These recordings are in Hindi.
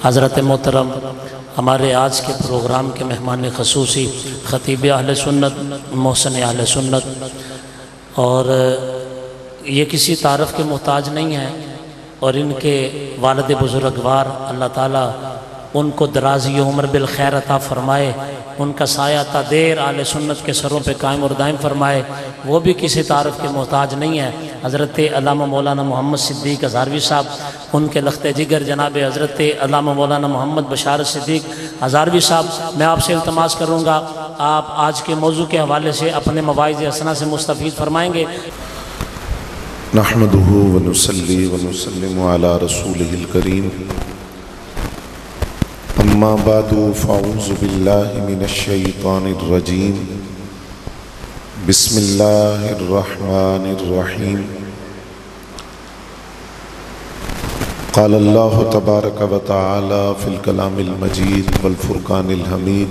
हज़रत मोहतरम हमारे आज के प्रोग्राम के मेहमान ख़ुसूसी ख़तीब अहले सुन्नत मोहसिन अहले सुन्नत, और ये किसी तारफ़ के मोहताज नहीं हैं, और इनके वालिद बुज़ुर्गवार अल्लाह ताला उनको दराज़ी उम्र बिल खैर अता फ़रमाए, उनका साया ता देर आले सुन्नत के सरों पे कायम और दायम फ़रमाए। वो भी किसी तारफ़ के मोहताज नहीं है। हज़रत अल्लामा मौलाना मोहम्मद सिद्दीक़ हज़ारवी साहब, उनके लख्ते जिगर जनाब हज़रत अल्लामा मौलाना मोहम्मद बशारत सिद्दीक़ हज़ारवी साहब, मैं आपसे इल्तमास करूँगा आप आज के मौजू के हवाले से अपने मवाइज़ हसना से मुस्तफ़ीद फरमाएँगे। नहमदुहु व नुसल्ली व नुसल्लिमु अला रसूलिहिल करीम, अम्मा बादु फ़अऊज़ु बिल्लाहि मिनश शैतानिर रजीम, बिस्मिल्लाहिर रहमानिर रहीम। क़ाल अल्लाहु तबारक व तआला फ़िल कलामिल मजीद वल फ़ुरक़ानिल हमीद,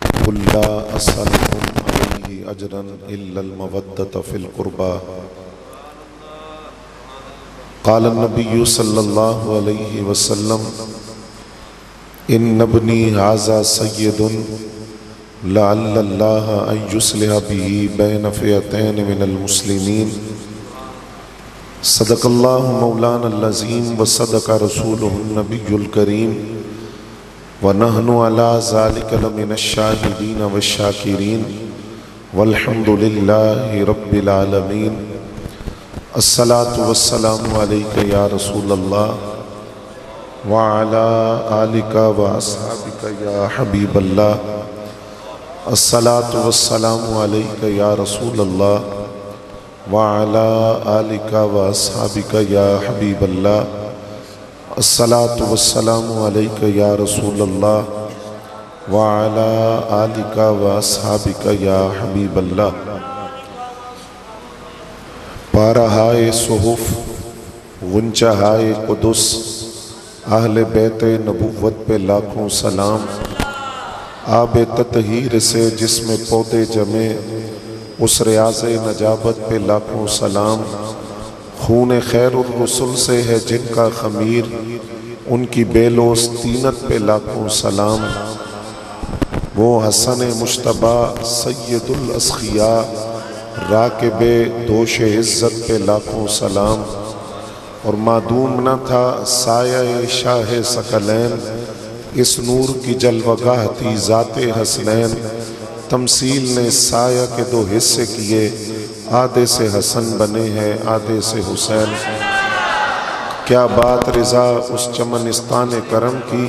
क़ुल ला असअलुकुम अलैहि अजरन इल्लल मवद्दत फ़िल क़ुरबा। क़ाल नबी सल्लल्लाहु अलैहि वसल्लम, इन्न इब्नी हाज़ा सय्यदुन लअल्लल्लाह अन युस्लिह बिही बैन फ़िअतैन मिनल मुस्लिमीन। सदक़ल्लाहु मौलानल अज़ीम व सदक़ रसूलुहुन नबियुल करीम व नहनु अला ज़ालिका लमिनश शाहिदीन वश्शाकिरीन वल्हम्दुलिल्लाहि रब्बिल आलमीन। अस्सलातु वस्सलामु अलैका या रसूलल्लाह व अला आलिका व अस्हाबिका या हबीबल्लाह। अस्सलातु वस्सलामु अलैका या रसूलल्लाह व अला आलिका व अस्हाबिका या हबीबल्लाह। अस्सलातु वस्सलामु अलैका या रसूलल्लाह व अला आलिका व अस्हाबिका या हबीबल्लाह। पारहाए सुहुफ गुंचहाए कुदुस अहले बैत नबुव्वत पे लाखों सलाम। आबे ततहीर से जिसमें पौधे जमे उस रियाज़े नजाबत पे लाखों सलाम। खून खैरुर रसूल से है जिनका खमीर, उनकी बेलोस तीनत पे लाखों सलाम। वो हसन मुश्तबा सय्यदुल अस्खिया राकिबे दोष इज़्ज़त पे लाखों सलाम। और मादूम न था साया शाह सकलैन, इस नूर की जलवगाह थी ज़ाते हसनैन। तमसील ने साया के दो हिस्से किए, आधे से हसन बने हैं आधे से हुसैन। क्या बात रिज़ा उस चमनिस्तान करम की,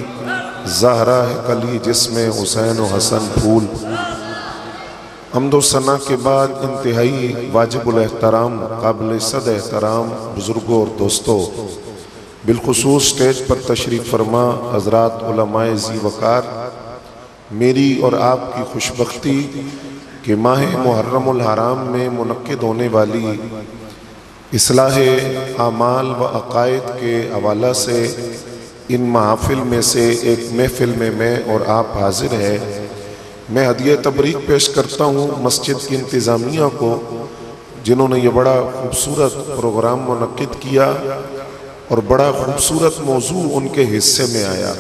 ज़हरा है कली जिसमें हुसैन व हसन फूल। हम्दो सना के बाद इंतहाई वाजिबुल एहतराम काबिल सद एहतराम बुज़ुर्गों और दोस्तों, बिलखुसूस स्टेज पर तशरीफ़ फरमा हज़रात उलमाए ज़ी वक़ार, मेरी और आपकी खुशबख्ती कि माह मुहर्रमुल हराम में मुनक्किद होने वाली इस्लाह आमाल व अक़ायद के हवाला से इन महफ़िल में से एक महफ़िल में मैं और आप हाजिर हैं। मैं हदिया तबरीक पेश करता हूँ मस्जिद की इंतज़ामिया को, जिन्होंने ये बड़ा खूबसूरत प्रोग्राम मुनक्किद किया और बड़ा खूबसूरत मौजू उनके हिस्से में आया।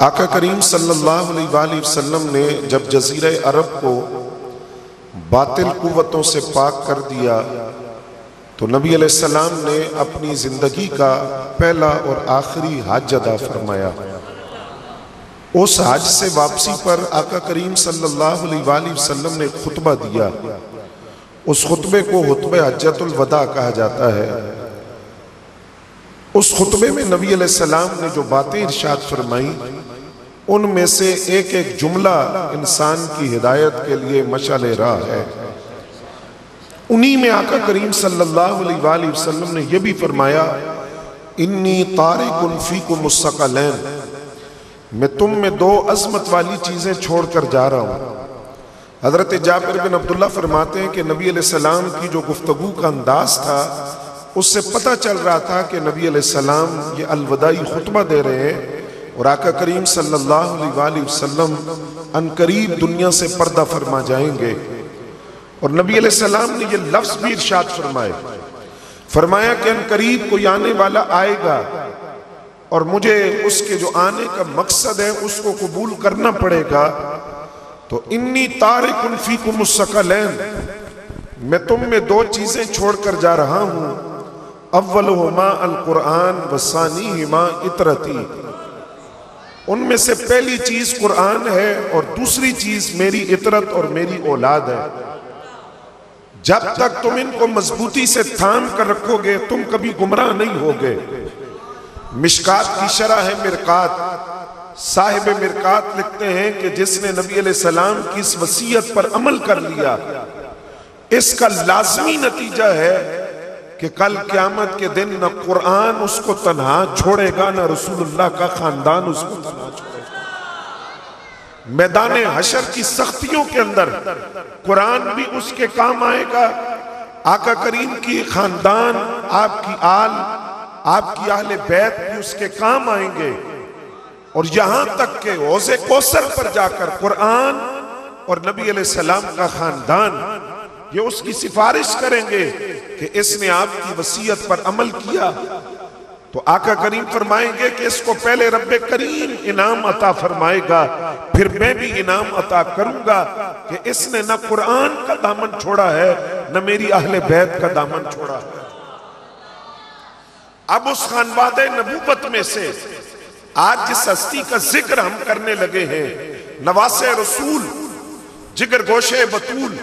आका करीम सल्लल्लाहु अलैहि वसल्लम ने जब जज़ीरा अरब को बातिल कुव्वतों से पाक कर दिया तो नबी अलैहिस्सलाम ने अपनी ज़िंदगी का पहला और आखिरी हज अदा फरमाया। उस हज से वापसी पर आका करीम सल्लल्लाहु अलैहि वसल्लम ने खुतबा दिया। उस खुतबे को खुतबे हज्जतुल वदा कहा जाता है। उस खुतबे में नबी अलैहिस्सलाम ने जो बातें इरशाद फरमाई, उनमें से एक एक जुमला इंसान की हिदायत के लिए मशाले राह है। उन्हीं में आका करीम सल्लल्लाहु अलैहि वसल्लम ने यह भी फरमाया, इन्नी तारिकुन फीकुम मुस्तक़लैन, मैं तुम में दो अज़मत वाली चीज़ें छोड़ कर जा रहा हूँ। हज़रत जाबिर बिन अब्दुल्लाह फरमाते हैं कि नबी अलैहिस्सलाम की जो गुफ्तगू का अंदाज था, उससे पता चल रहा था कि नबी अलैहिस्सलाम ये अलविदाई खुतबा दे रहे हैं और आका करीम सल्लल्लाहु अलैहि वसल्लम अनकरीब दुनिया से पर्दा फरमा जाएंगे। और नबी अलैहिस्सलाम ने ये लफ्ज़ भी इरशाद फरमाए, फरमाया कि अनकरीब कोई आने वाला आएगा और मुझे उसके जो आने का मकसद है उसको कबूल करना पड़ेगा। तो इन्नी तारिकुन फीकुम मुस्तक़लैन, मैं तुम में दो चीजें छोड़कर जा रहा हूं। अव्वलुहुमा अल कुरान वसानीहिमा इतरती, उनमें से पहली चीज कुरान है और दूसरी चीज मेरी इतरत और मेरी औलाद है। जब तक तुम इनको मजबूती से थाम कर रखोगे तुम कभी गुमराह नहीं होगे। मिशकात की शरह है मिरकात, साहिब मिरकात लिखते हैं कि जिसने नबी अलैहिस्सलाम की इस वसीयत पर अमल कर लिया, इसका लाजमी नतीजा है कि कल क़यामत के दिन न कुरान उसको तन्हा छोड़ेगा न रसूलुल्लाह का खानदान उसको तन्हा छोड़ेगा। मैदान हशर की सख्तियों के अंदर कुरान भी उसके काम आएगा, आका करीम की खानदान, आपकी आल, आपकी आहले बैत भी उसके काम आएंगे। और यहां तक के हौज़े कौसर पर जाकर कुरान और नबी अलैहिस्सलाम का खानदान ये उसकी सिफारिश करेंगे कि इसने आपकी वसीयत पर अमल किया। तो आका करीम फरमाएंगे कि इसको पहले रब्बे करीम इनाम अता फरमाएगा, फिर मैं भी इनाम अता करूंगा कि इसने न कुरान का दामन छोड़ा है न मेरी अहले बैत का दामन छोड़ा है। अब उस खानवादे नबूवत में से आज जिस हस्ती का जिक्र हम करने लगे हैं, नवासे रसूल, जिगर गोशे बतूल,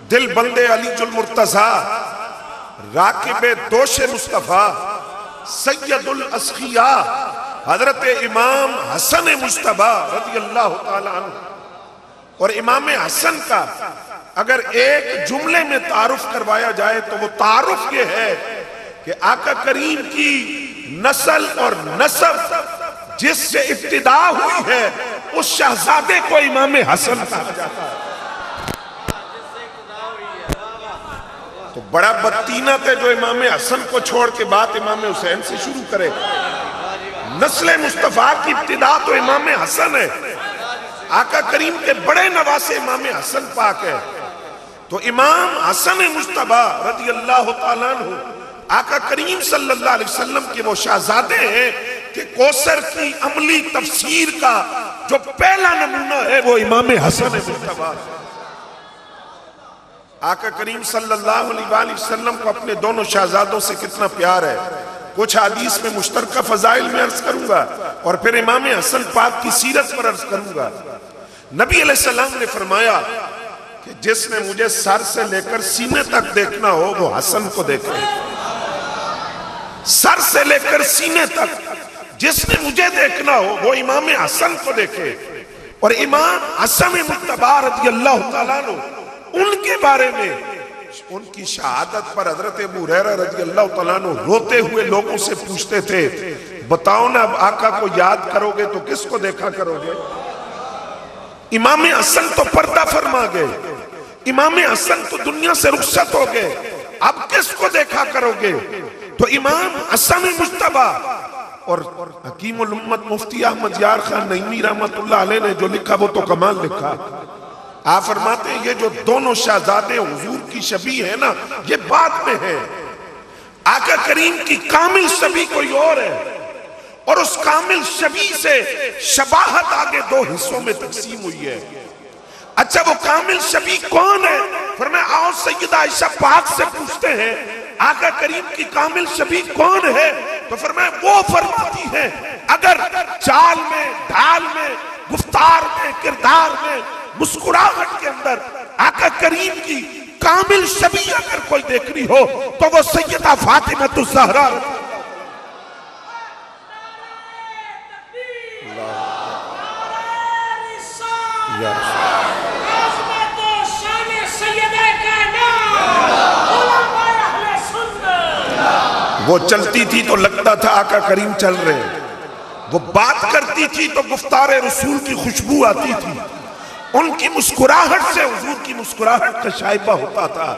दिल बंदे अलीजुल मुर्तजा, राकिबे दोशे मुस्तफा, सैयदुल अस्किया, हजरत इमाम हसन मुज्तबा रज़ियल्लाहु ताला अन्हु। और इमाम हसन का अगर एक जुमले में तारुफ करवाया जाए तो वो तारुफ ये है कि आका करीम की नस्ल और नसब जिससे इब्तिदा हुई है उस शहजादे को इमाम हसन कहा जाता है। तो बड़ा बदतीनत है जो इमाम हसन को छोड़ के बात इमाम हुसैन से शुरू करे। नस्ल मुस्तफा की इब्तिदा तो इमाम हसन है, आका करीम के बड़े नवासे इमाम हसन पाक है। तो इमाम हसन मुज्तबा रज़ियल्लाहु ताला अन्हु आका करीम सल्लल्लाहु अलैहि वसल्लम के वो शहजादे हैं कि कौसर की अमली तफसीर का जो पहला नमूना है वो इमाम हसन मुज्तबा। आका करीम सल्लल्लाहु अलैहि वसल्लम को अपने दोनों शहजादों से कितना प्यार है, कुछ हदीस में मुश्तरका फजाइल में अर्ज करूंगा और फिर इमाम हसन पाक की सीरत पर अर्ज करूंगा। नबी अलैहिस्सलाम ने फरमाया कि जिसने मुझे सर से लेकर सीने तक देखना हो वो हसन को देखे। सर से लेकर सीने तक जिसने मुझे देखना हो वो इमाम हसन को देखे। और इमाम हसन मुज्तबा रज़ियल्लाहु ताला अन्हु, उनके बारे में उनकी शहादत पर हजरत अबू हुरैरा रज़ियल्लाहु ताला अन्हु रोते हुए लोगों से पूछते थे, बताओ ना अब आका को याद करोगे तो किसको देखा करोगे? इमाम हसन तो पर्दा फरमा गए, इमाम हसन तो दुनिया से रुखसत हो गए, अब किसको देखा करोगे? तो इमाम हसन मुज्तबा और हकीमुल उम्मत मुफ्ती अहमद यार खान नईमी रहमतुल्लाह अलैह ने जो लिखा वो तो कमाल लिखा। आप फरमाते हैं ये जो दोनों शहजादे हुजूर की शबी है ना, ये बाद में है। आका करीम की कामिल शबी कोई और है और उस कामिल शबी से शबाहत आगे दो हिस्सों में तकसीम हुई है। अच्छा वो कामिल शबी कौन है? फरमाया आओ सैयदा आयशा पाक से पूछते हैं आका करीम की कामिल शबी कौन है? तो फरमाया वो फरमाती है अगर चाल में, ढाल में, गुफ्तार में, किरदार में, मुस्कुराहट के अंदर आका करीम की कामिल शबी अगर कोई देखनी हो तो वो सैयदा फातिमा ज़हरा। वो चलती थी तो लगता था आका करीम चल रहे हैं, वो बात करती थी तो गुफ्तारे रसूल की खुशबू आती थी, उनकी मुस्कुराहट से हुजूर की मुस्कुराहट का शाइबा होता था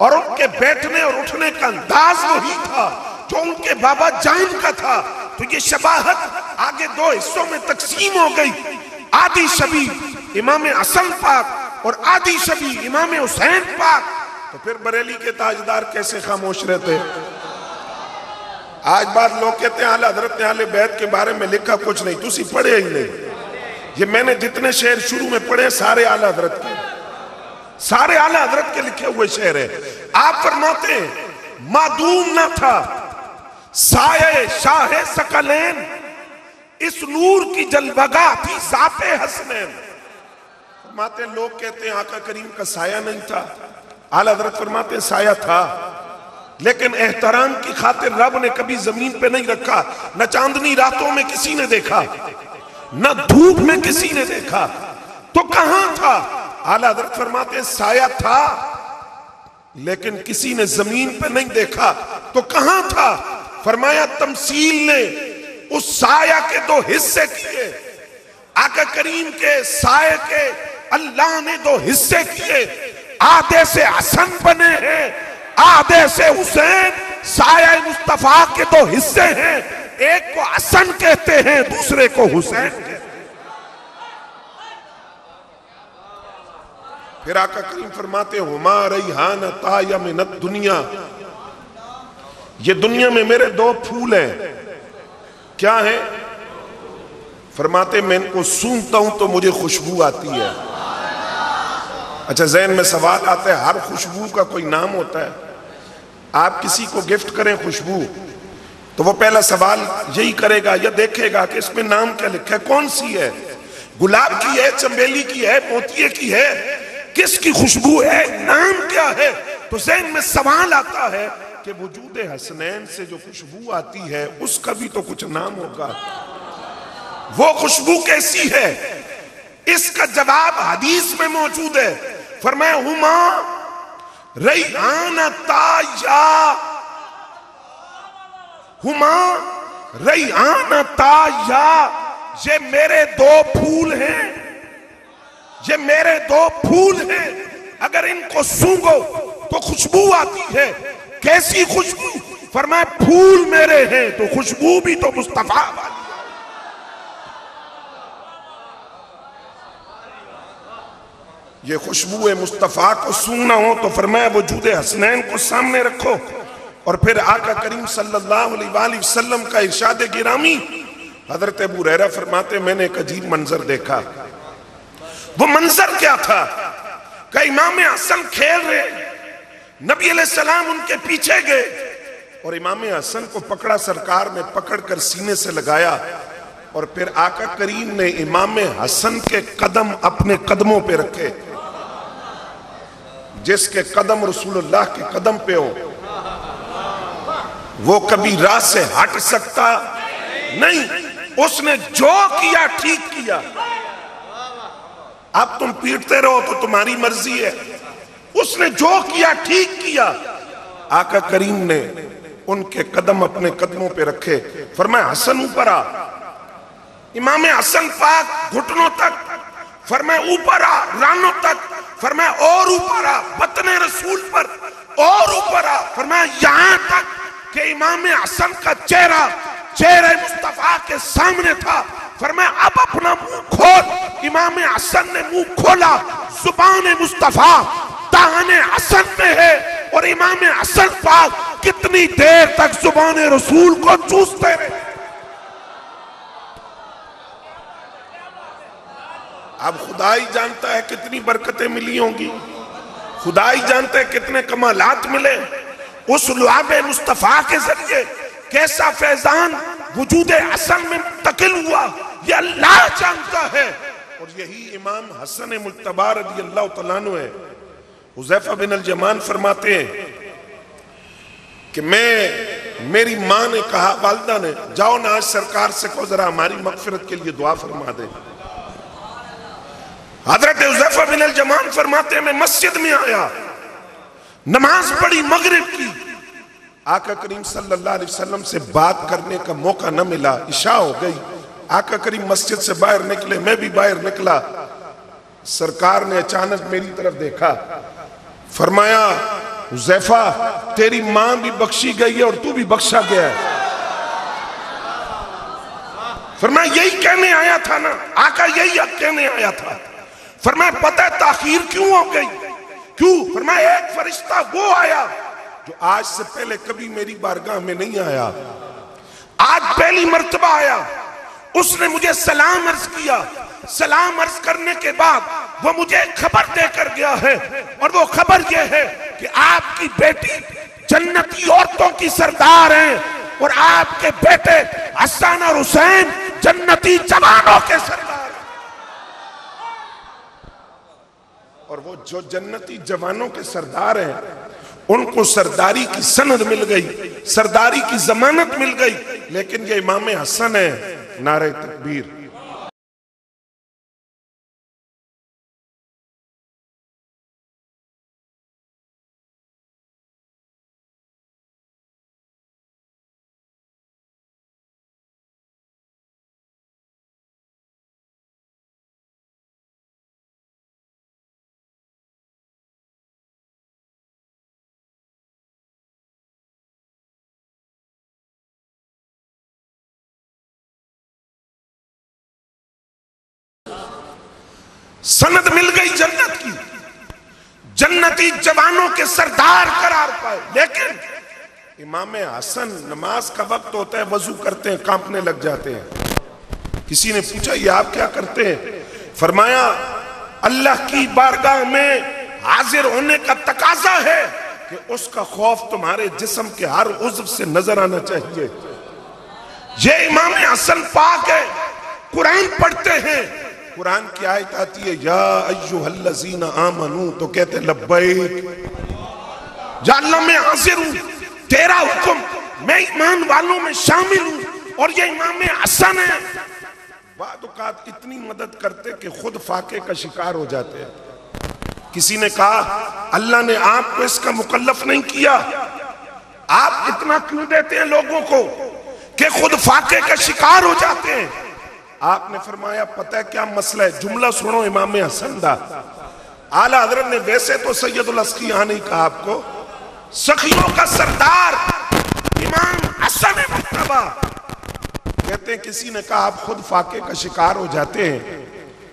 और उनके बैठने और उठने का अंदाज वही था जो उनके बाबा जाइन का था। तो ये शबाहत आगे दो हिस्सों में तकसीम हो गई, आधी शबी इमाम हसन पाक और आधी शबी इमाम हुसैन पाक। तो फिर बरेली के ताजदार कैसे खामोश रहते? आज बात लोग कहते हैं आला हजरत ने आले बैत के बारे में लिखा कुछ नहीं, तुसी पढ़े ही नहीं। ये मैंने जितने शेर शुरू में पढ़े सारे आला हजरत के, सारे आला हजरत के लिखे हुए शेर है। आप फरमाते हैं मादूम ना था साये शाहे सकलैन, इस नूर की जलवगा थी ज़ाते हसनैन। फरमाते हैं लोग कहते हैं आका करीम का साया नहीं था, आला हजरत फरमाते हैं साया था, लेकिन एहतराम की खातिर रब ने कभी जमीन पे नहीं रखा। न चांदनी रातों में किसी ने देखा, न धूप में किसी ने देखा, तो कहां था? आला हजरत फरमाते हैं साया था, लेकिन किसी ने जमीन पे नहीं देखा, तो कहां था? फरमाया तमसील ने उस साया के दो हिस्से किए, आका करीम के साये के अल्लाह ने दो हिस्से किए। आधे से हसन बने हैं, आधे से हुसैन। साया मुस्तफा के दो हिस्से हैं, एक को हसन कहते हैं, दूसरे को हुसैन कहते हैं। फिर आका करीम फरमाते हुमा रैहान तायमिनत दुनिया, ये दुनिया में मेरे दो फूल हैं। क्या है? फरमाते मैं इनको सूंघता हूं तो मुझे खुशबू आती है। अच्छा, ज़हन में सवाल आता है, हर खुशबू का कोई नाम होता है? आप किसी को गिफ्ट करें खुशबू, तो वो पहला सवाल यही करेगा या देखेगा कि इसमें नाम क्या लिखा है, कौन सी है, गुलाब की है, चंबेली की है, मोतिये की है, किसकी खुशबू है, नाम क्या है? तो ज़हन में सवाल आता है कि वजूद हसनैन से जो खुशबू आती है उसका भी तो कुछ नाम होगा। वो खुशबू कैसी है? इसका जवाब हदीस में मौजूद है। फरमाया हुमा रैहान ताया, हुमा रैहान ताया, ये मेरे दो फूल हैं, ये मेरे दो फूल हैं। अगर इनको सूंघो तो खुशबू आती है। कैसी खुशबू? फरमाया फूल मेरे हैं तो खुशबू भी तो मुस्तफा वाली। ये खुशबू मुस्तफा को सूंघना हो तो फरमाया वजूद हसनैन को सामने रखो। और फिर आका करीम सल्लल्लाहु अलैहि वसल्लम का इरशाद गिरामी, हजरत अबू हुरैरा फरमाते मैंने एक अजीब मंजर देखा। वो मंजर क्या था? कि इमाम हसन खेल रहे, नबी अलैहिस्सलाम उनके पीछे गए और इमाम हसन को पकड़ा, सरकार ने पकड़कर सीने से लगाया और फिर आका करीम ने इमाम हसन के कदम अपने कदमों पे रखे। जिसके कदम रसूलुल्लाह के कदम पे हो वो कभी राह से हट सकता नहीं। उसने जो किया ठीक किया। अब तुम पीटते रहो तो तुम्हारी मर्जी है, उसने जो किया ठीक किया। आका करीम ने उनके कदम अपने कदमों पे रखे। फरमाया हसन ऊपर आ। इमाम हसन पाक घुटनों तक, फरमाया ऊपर आ रानों तक, फरमाया और ऊपर आ बतने रसूल पर, और ऊपर आ, फरमाया यहां तक कि इमाम हसन का चेहरा चेहरे मुस्तफा के सामने था। फरमाया अब अपना मुंह खोल। इमाम हसन ने मुंह खोला, जुबान मुस्तफा दाहने हसन में है और इमाम हसन पाक कितनी देर तक जुबान रसूल को चूसते रहे। अब खुदा ही जानता है कितनी बरकतें मिली होंगी, खुदा ही जानते हैं कितने कमालात मिले उस लुआबे मुस्तफा के जरिए। कैसा फैजान वजूद हसन में मुंतकिल हुआ ये अल्लाह जानता है। और यही इमाम हसन मुज्तबा रज़ियल्लाहु तआला अन्हु है। हुज़ैफा बिन अल यमान फरमाते हैं कि मेरी माँ ने कहा, वालिदा ने, जाओ ना आज सरकार से कहो जरा हमारी मगफिरत के लिए दुआ फरमा दे। हजरत हुज़ैफा बिन अल यमान फरमाते हैं मैं मस्जिद में आया, नमाज पढ़ी मगरिब की, आका करीम सल्लल्लाहु अलैहि वसल्लम से बात करने का मौका न मिला, इशा हो गई। आका करीम मस्जिद से बाहर निकले, मैं भी बाहर निकला। सरकार ने अचानक मेरी तरफ देखा, फरमाया हुज़ैफा तेरी मां भी बख्शी गई है और तू भी बख्शा गया है। फरमाया यही कहने आया था ना, आका यही कहने आया था। फरमाया पता है ताखीर क्यों हो गई? क्यों? फरमाया एक फरिश्ता वो आया जो आज से पहले कभी मेरी बारगाह में नहीं आया। पहली मर्तबा आया, उसने मुझे सलाम अर्ज किया। सलाम अर्ज करने के बाद वो मुझे खबर देकर गया है, और वो खबर ये है कि आपकी बेटी जन्नती औरतों की सरदार हैं, और आपके बेटे हसन और हुसैन जन्नती जवानों के सरदार हैं। और वो जो जन्नती जवानों के सरदार हैं, उनको सरदारी की सनद मिल गई, सरदारी की जमानत मिल गई। लेकिन ये इमाम हसन है, नारे तकबीर। सनद मिल गई जन्नत की, जन्नती जवानों के सरदार करार पाए। लेकिन इमाम हसन नमाज का वक्त होता है, वजू करते हैं, कांपने लग जाते हैं। किसी ने पूछा ये आप क्या करते हैं? फरमाया अल्लाह की बारगाह में हाजिर होने का तकाजा है कि उसका खौफ तुम्हारे जिस्म के हर उज़्व से नजर आना चाहिए। ये इमाम हसन पाक है, कुरान पढ़ते हैं, कुरान की आयत आती है या अय्युहल्लज़ीना आमनू, तो कहते लब्बैक, या अल्लाह मैं हाजिर हूं, तेरा हुक्म, मैं ईमान वालों में शामिल हूं। और ये इमाम हसन है, बादुकात इतनी मदद करते कि खुद फाके का शिकार हो जाते हैं। किसी ने कहा अल्लाह ने आपको इसका मुकल्लफ नहीं किया, आप इतना क्यों देते हैं लोगों को कि खुद फाके का शिकार हो जाते हैं? आपने फरमाया पता है क्या मसला है? जुमला सुनो इमाम हसन दा। आला हजरत ने वैसे तो सैयदुल अस्किया नहीं कहा आपको, सखियों का सरदार इमाम हसन मुज्तबा कहते हैं। किसी ने कहा आप खुद फाके का शिकार हो जाते हैं,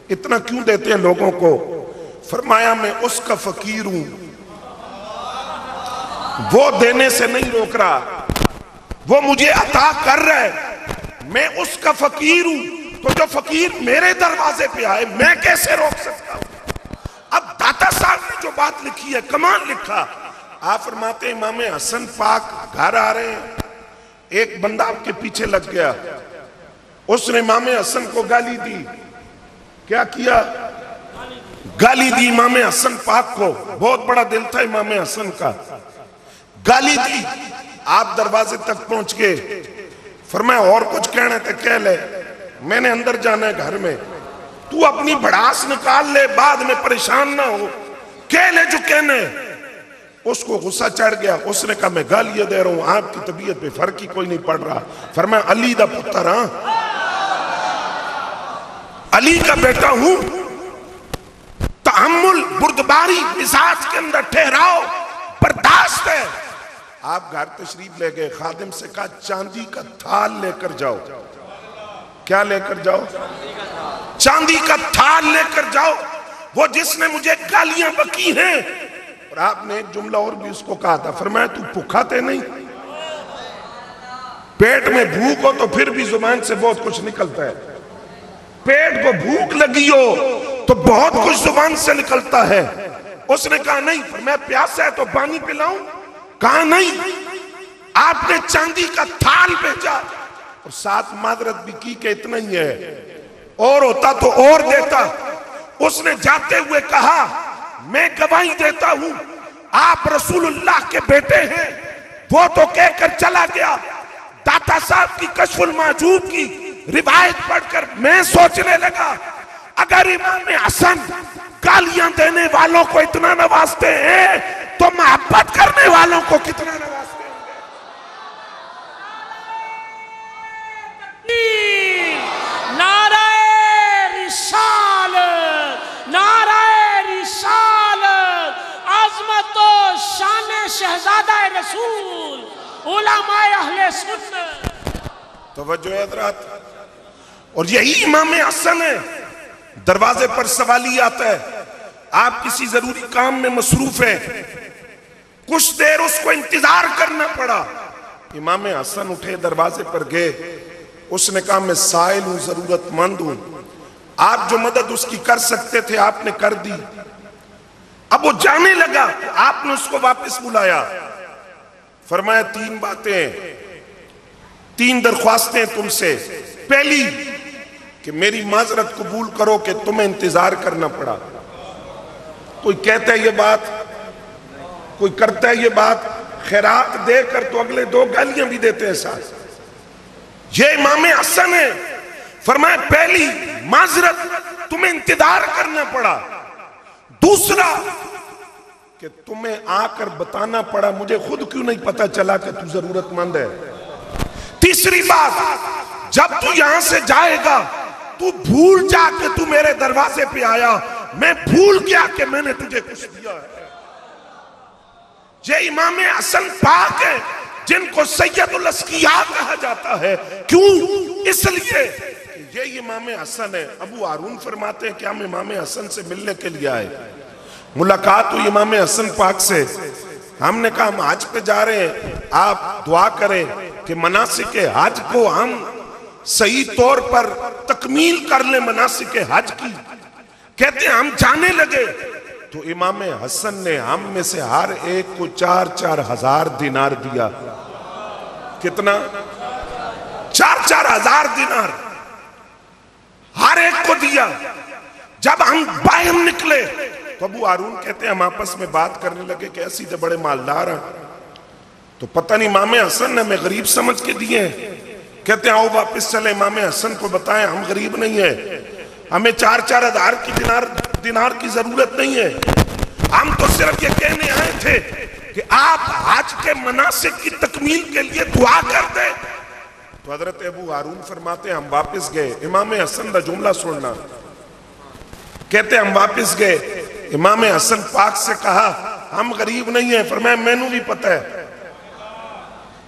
इतना क्यों देते हैं लोगों को? फरमाया मैं उसका फकीर हूं, वो देने से नहीं रोक रहा, वो मुझे अता कर रहा है, मैं उसका फकीर हूं। तो जो फकीर मेरे दरवाजे पे आए मैं कैसे रोक सकता हूं? अब दाता साहब ने जो बात लिखी है कमाल लिखा। आप फरमाते इमाम हसन पाक घर आ रहे हैं, एक बंदा आपके पीछे लग गया, उसने इमाम हसन को गाली दी। क्या किया? गाली दी इमाम हसन पाक को। बहुत बड़ा दिल था इमाम हसन का, गाली दी। आप दरवाजे तक पहुंच गए, फरमाया और कुछ कहना तो कह ले, मैंने अंदर जाना है घर में, तू अपनी भड़ास निकाल ले, बाद में परेशान ना हो, कह ले जो कहने। उसको गुस्सा चढ़ गया, उसने कहा मैं गालियां दे रहा हूं, आपकी तबीयत पे फर्क ही कोई नहीं पड़ रहा। फरमाया अली दा पुत्र हां, अली का बेटा हूं, तहम्मुल बुर्दबारी मिजाज के अंदर ठहराओ, बर्दाश्त है। आप घर तशरीफ ले गए, खादिम से कहा चांदी का थाल लेकर जाओ। क्या लेकर जाओ? चांदी का थाल लेकर जाओ, वो जिसने मुझे गालियां बकी हैं। और आपने एक जुमला और भी उसको कहा था, फरमाया तू भूखा थे नहीं, पेट में भूख हो तो फिर भी जुबान से बहुत कुछ निकलता है, पेट को भूख लगी हो तो बहुत कुछ जुबान से निकलता है। उसने कहा नहीं, फरमाया प्यासा है तो पानी पिलाऊं? कहा नहीं, आपने चांदी का थाल भेजा और साथ मादरत भी की कि इतना ही है, और होता तो और देता। उसने जाते हुए कहा मैं गवाही देता हूं आप रसूलुल्लाह के बेटे हैं, वो तो कहकर चला गया। दाता साहब की कश्फुल माजूब की रिवायत पढ़कर मैं सोचने लगा अगर इमाम हसन गालियां देने वालों को इतना नवाजते हैं तो मोहब्बत करने वालों को कितना नवाजते हैं। नाराए रिसालत, नाराए रिसालत, अज़मत व शान शहजादा रसूल, उलमाए अहले सुन्नत। तवज्जो हज़रात, और यही इमाम हसन है। दरवाजे पर सवाली आता है, आप किसी जरूरी काम में मसरूफ हैं, कुछ देर उसको इंतजार करना पड़ा। इमाम हसन उठे, दरवाजे पर गए, उसने कहा मैं साइल हूं, जरूरतमंद हूं, आप जो मदद उसकी कर सकते थे आपने कर दी। अब वो जाने लगा, आपने उसको वापस बुलाया, फरमाया 3 बातें, 3 दरख्वास्तें तुमसे। पहली कि मेरी माजरत कबूल करो कि तुम्हें इंतजार करना पड़ा। कोई कहता है ये बात, कोई करता है ये बात, खैरात देकर तो अगले 2 गालियां भी देते हैं साथ। ये इमाम हसन है, फरमाया पहली माजरत तुम्हें इंतजार करना पड़ा। दूसरा कि तुम्हें आकर बताना पड़ा, मुझे खुद क्यों नहीं पता चला कि तू जरूरतमंद है। तीसरी बात, जब तू यहां से जाएगा तू भूल जा कि तू मेरे दरवाजे पे आया, मैं भूल गया कि मैंने तुझे कुछ दिया है। ये इमाम हसन पाक है जिनको सैयदुल अस्किया कहा जाता है। क्यों? इसलिए ये इमाम हसन है। अबू हारून फरमाते हैं कि हम इमाम हसन से मिलने के लिए आए, मुलाकात हुई इमाम हसन पाक से। हमने कहा हम हज पे जा रहे हैं, आप दुआ करें कि मनासिक हज को हम सही तौर पर तकमील कर ले, मनासिक हज की। कहते हैं हम जाने लगे तो इमाम हसन ने हम में से हर एक को 4-4 हजार दिनार दिया। कितना? 4-4 हजार दिनार हर एक को दिया। जब हम बाहर निकले तो अबू हारून कहते हैं हम आपस में बात करने लगे कि ऐसी तो बड़े मालदार हैं, तो पता नहीं इमाम हसन ने हमें गरीब समझ के दिए हैं। कहते हैं आओ वापस चले, इमाम हसन को बताएं हम गरीब नहीं है, हमें 4-4 हजार की दिनार की जरूरत नहीं है, हम तो सिर्फ ये कहने आए थे कि आप हज के मनासिक की तकमील के लिए दुआ कर दे। तो हजरत अबू हारून फरमाते हम वापस गए, इमाम हसन का जुमला सुनना। कहते हम वापस गए, इमाम हसन पाक से कहा हम गरीब नहीं है। फरमाया मैनू भी पता है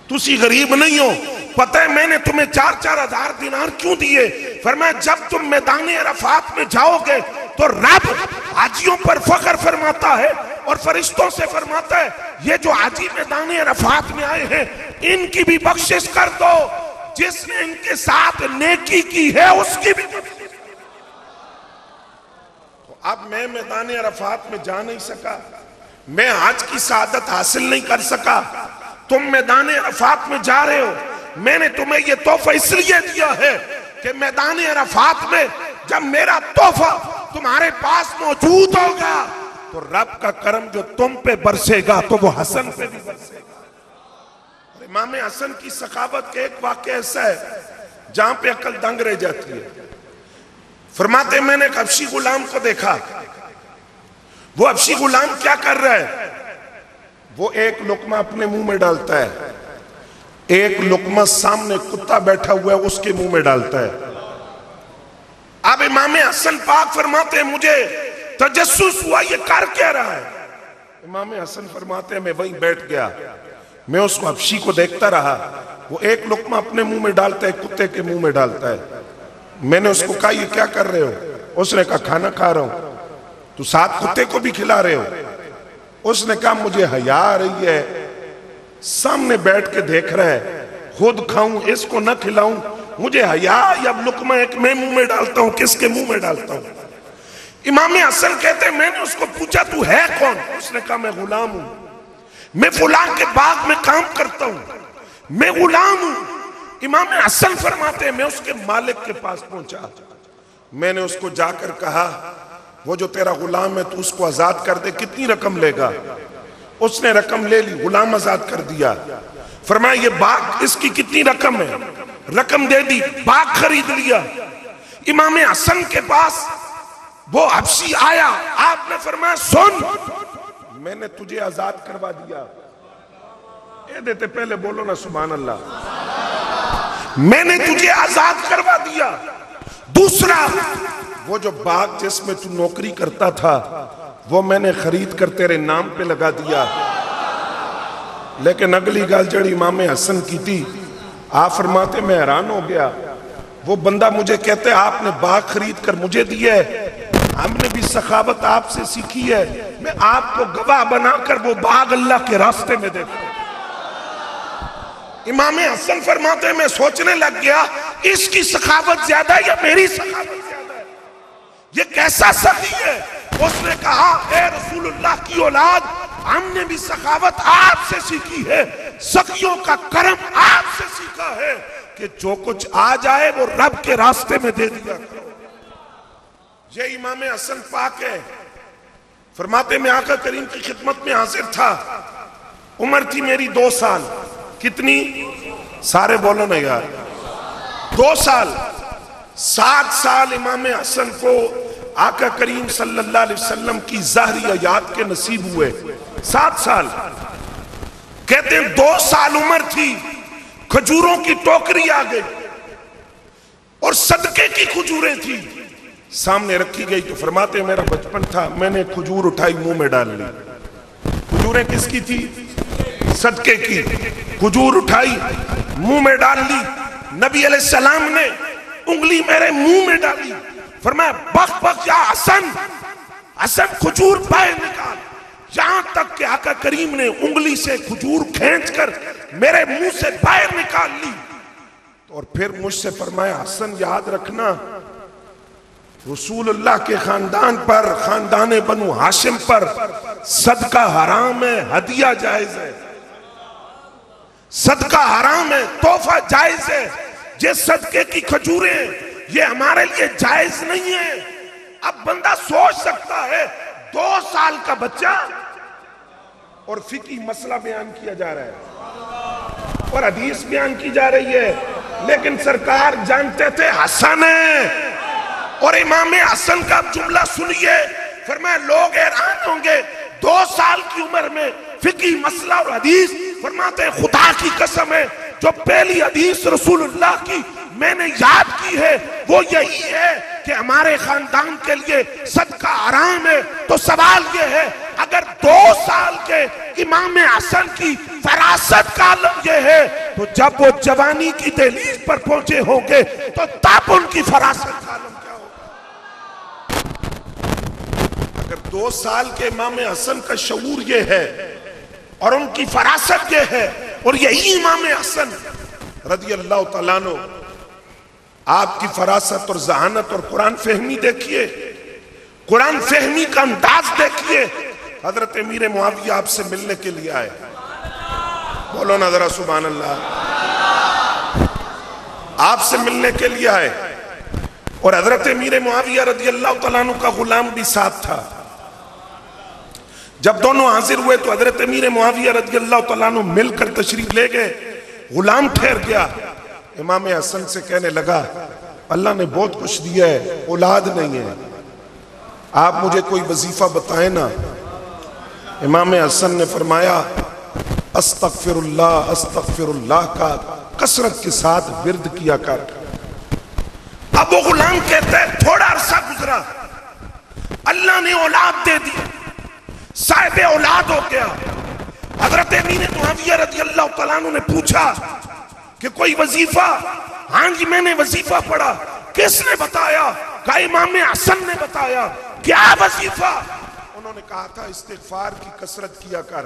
तुसी गरीब नहीं हो, पता है मैंने तुम्हें 4-4 हजार दिनार क्यों दिए। फरमाया जब तुम मैदान अरफात में जाओगे तो रब हाजियों पर फख्र फरमाता है और फरिश्तों से फरमाता है ये जो हाजी मैदान अरफात में आए हैं इनकी भी बख्शिश कर दो, जिसने इनके साथ नेकी की है उसकी भी। तो अब मैं मैदान अरफात में जा नहीं सका, मैं हज की सआदत हासिल नहीं कर सका, तुम मैदान अरफात में जा रहे हो, मैंने तुम्हें यह तोहफा इसलिए दिया है कि मैदान अरफात में जब मेरा तोहफा तुम्हारे पास मौजूद होगा तो रब का करम जो तुम पे बरसेगा तो वो हसन पे भी बरसेगा। इमाम हसन की सखावत के एक वाक़या ऐसा है जहां पे अकल दंग रह जाती है। फरमाते मैंने एक हबशी गुलाम को देखा, वो हबशी गुलाम क्या कर रहा है, वो एक लुकमा अपने मुंह में डालता है, एक लुकमा सामने कुत्ता बैठा हुआ है उसके मुंह में डालता है। अब इमाम हसन पाक फरमाते हैं मुझे तजस्सुस हुआ ये कर क्या रहा है। इमाम हसन फरमाते हैं मैं वहीं बैठ गया, मैं उस हबशी को देखता रहा, वो एक लुकमा अपने मुंह में डालता है, कुत्ते के मुंह में डालता है। मैंने उसको कहा ये क्या कर रहे हो, उसने कहा खाना खा रहा हूं। तो साथ कुत्ते को भी खिला रहे हो? उसने कहा मुझे हया आ रही है, सामने बैठ के देख रहा है, खुद खाऊं इसको न खिलाऊं, मुझे हया या लुकमा एक मैं मुंह में डालता हूं, किसके मुंह में डालता हूं। इमाम हसन कहते मैंने उसको पूछा तू है कौन, उसने कहा मैं गुलाम हूं, मैं फुलां के बाग में काम करता हूं, मैं गुलाम हूं। इमाम हसन फरमाते मैं उसके मालिक के पास पहुंचा, मैंने उसको जाकर कहा वो जो तेरा गुलाम है तू उसको आजाद कर दे, कितनी रकम लेगा। उसने रकम ले ली, गुलाम आजाद कर दिया। फरमाया ये बाग इसकी कितनी रकम है, रकम दे दी, बाग खरीद लिया। इमाम हसन के पास वो हबशी आया, आपने फरमाया सुन मैंने तुझे आजाद करवा दिया। ये देते पहले बोलो ना सुभान अल्लाह, मैंने तुझे आजाद करवा दिया। दूसरा वो जो बाग जिसमें तू नौकरी करता था वो मैंने खरीद कर तेरे नाम पे लगा दिया। लेकिन अगली गल जड़ी इमाम हसन की थी, आप फरमाते मैं हैरान हो गया, वो बंदा मुझे कहते आपने बाग खरीद कर मुझे दिया है, हमने भी सखावत आपसे सीखी है, मैं आपको गवाह बनाकर वो बाग अल्लाह के रास्ते में देखूं। इमाम हसन फरमाते मैं सोचने लग गया इसकी सखावत ज्यादा या मेरी सखावत ज्यादा है, ये कैसा सखी है। उसने कहा ए रसूलुल्लाह की औलाद, हमने भी सखावत आपसे सीखी है, सखियों का करम आपसे सीखा है कि जो कुछ आ जाए वो रब के रास्ते में दे दिया करो। ये इमाम हसन पाक है। फरमाते मैं आका करीम की खिदमत में हाजिर था, उम्र थी मेरी 2 साल। कितनी? सारे बोलो ना यार, 2 साल। 7 साल इमाम हसन को आका करीम सल्लल्लाहु अलैहि वसल्लम की ज़ाहरी हयात के नसीब हुए। 7 साल। कहते हैं 2 साल उम्र थी, खजूरों की टोकरी आ गई और सदके की खजूरें थी, सामने रखी गई। तो फरमाते मेरा बचपन था, मैंने खजूर उठाई मुंह में डाल ली। खजूरें किसकी थी? सदके की। खजूर उठाई मुंह में डाल ली। नबी अलैहिस्सलाम ने उंगली मेरे मुंह में डाली। फरमाया बक बक या हसन, हसन खजूर बाहर निकाल। यहां तक कि आका करीम ने उंगली से खजूर खींचकर मेरे मुंह से बाहर निकाल ली। और फिर मुझसे फरमाया हसन याद रखना, रसूलुल्लाह के खानदान पर, खानदान बनु हाशिम पर सदका हराम है, हदिया जायज है। सदका हराम है, तोहफा जायज है। ये सदके की खजूरें ये हमारे लिए जायज नहीं है। अब बंदा सोच सकता है 2 साल का बच्चा और फिकी मसला बयान किया जा रहा है और हदीस बयान की जा रही है, लेकिन सरकार जानते थे हसन है। और इमाम हसन का जुमला सुनिए, फरमाया लोग हैरान होंगे 2 साल की उम्र में फिकी मसला और हदीस। फरमाते खुदा की कसम है, जो पहली हदीस रसूलुल्लाह की मैंने याद की है वो यही है कि हमारे खानदान के लिए सदका हराम है। तो सवाल ये है, अगर 2 साल के इमाम हसन की फरासत का आलम ये है, तो जब वो जवानी की दहलीज पर पहुंचे होंगे तो तब उनकी फरासत का आलम क्या होगा। अगर 2 साल के इमाम हसन का शऊर ये है और उनकी फरासत ये है, और यही इमाम हसन रज़ी अल्लाह तआला अन्हु, आपकी फरासत और जहानत और कुरान फहमी देखिए, कुरान फहमी का अंदाज देखिए। हजरत अमीर मुआविया आपसे मिलने के लिए आए, बोलो ना जरा सुभान अल्लाह। आपसे मिलने के लिए आए और हजरत अमीर मुआविया रज़ी अल्लाह तआला अन्हु का गुलाम भी साथ था। जब दोनों हाजिर हुए तो हजरत अमीर मुआविया रज़ी अल्लाह तआला अन्हु मिलकर तशरीफ ले गए। गुलाम ठहर गया, इमाम हसन से कहने लगा अल्लाह ने बहुत कुछ दिया है, औलाद नहीं है, आप मुझे कोई वजीफा बताएं ना। इमाम हसन ने फरमाया अस्तगफिरुल्लाह अस्तगफिरुल्लाह का कसरत के साथ विर्द किया कर। अब वो गुलाम कहता है थोड़ा अरसा गुजरा, अल्लाह ने औलाद दे दी, साहिब औलाद हो गया। हजरत अमीर मुआविया रज़ी अल्लाह तआला अन्हु ने पूछा कि कोई वजीफा? हाँ जी मैंने वजीफा पढ़ा। किसने बताया? कहा इमाम हसन ने बताया। क्या वजीफा? उन्होंने कहा था इस्तिगफार की कसरत किया कर,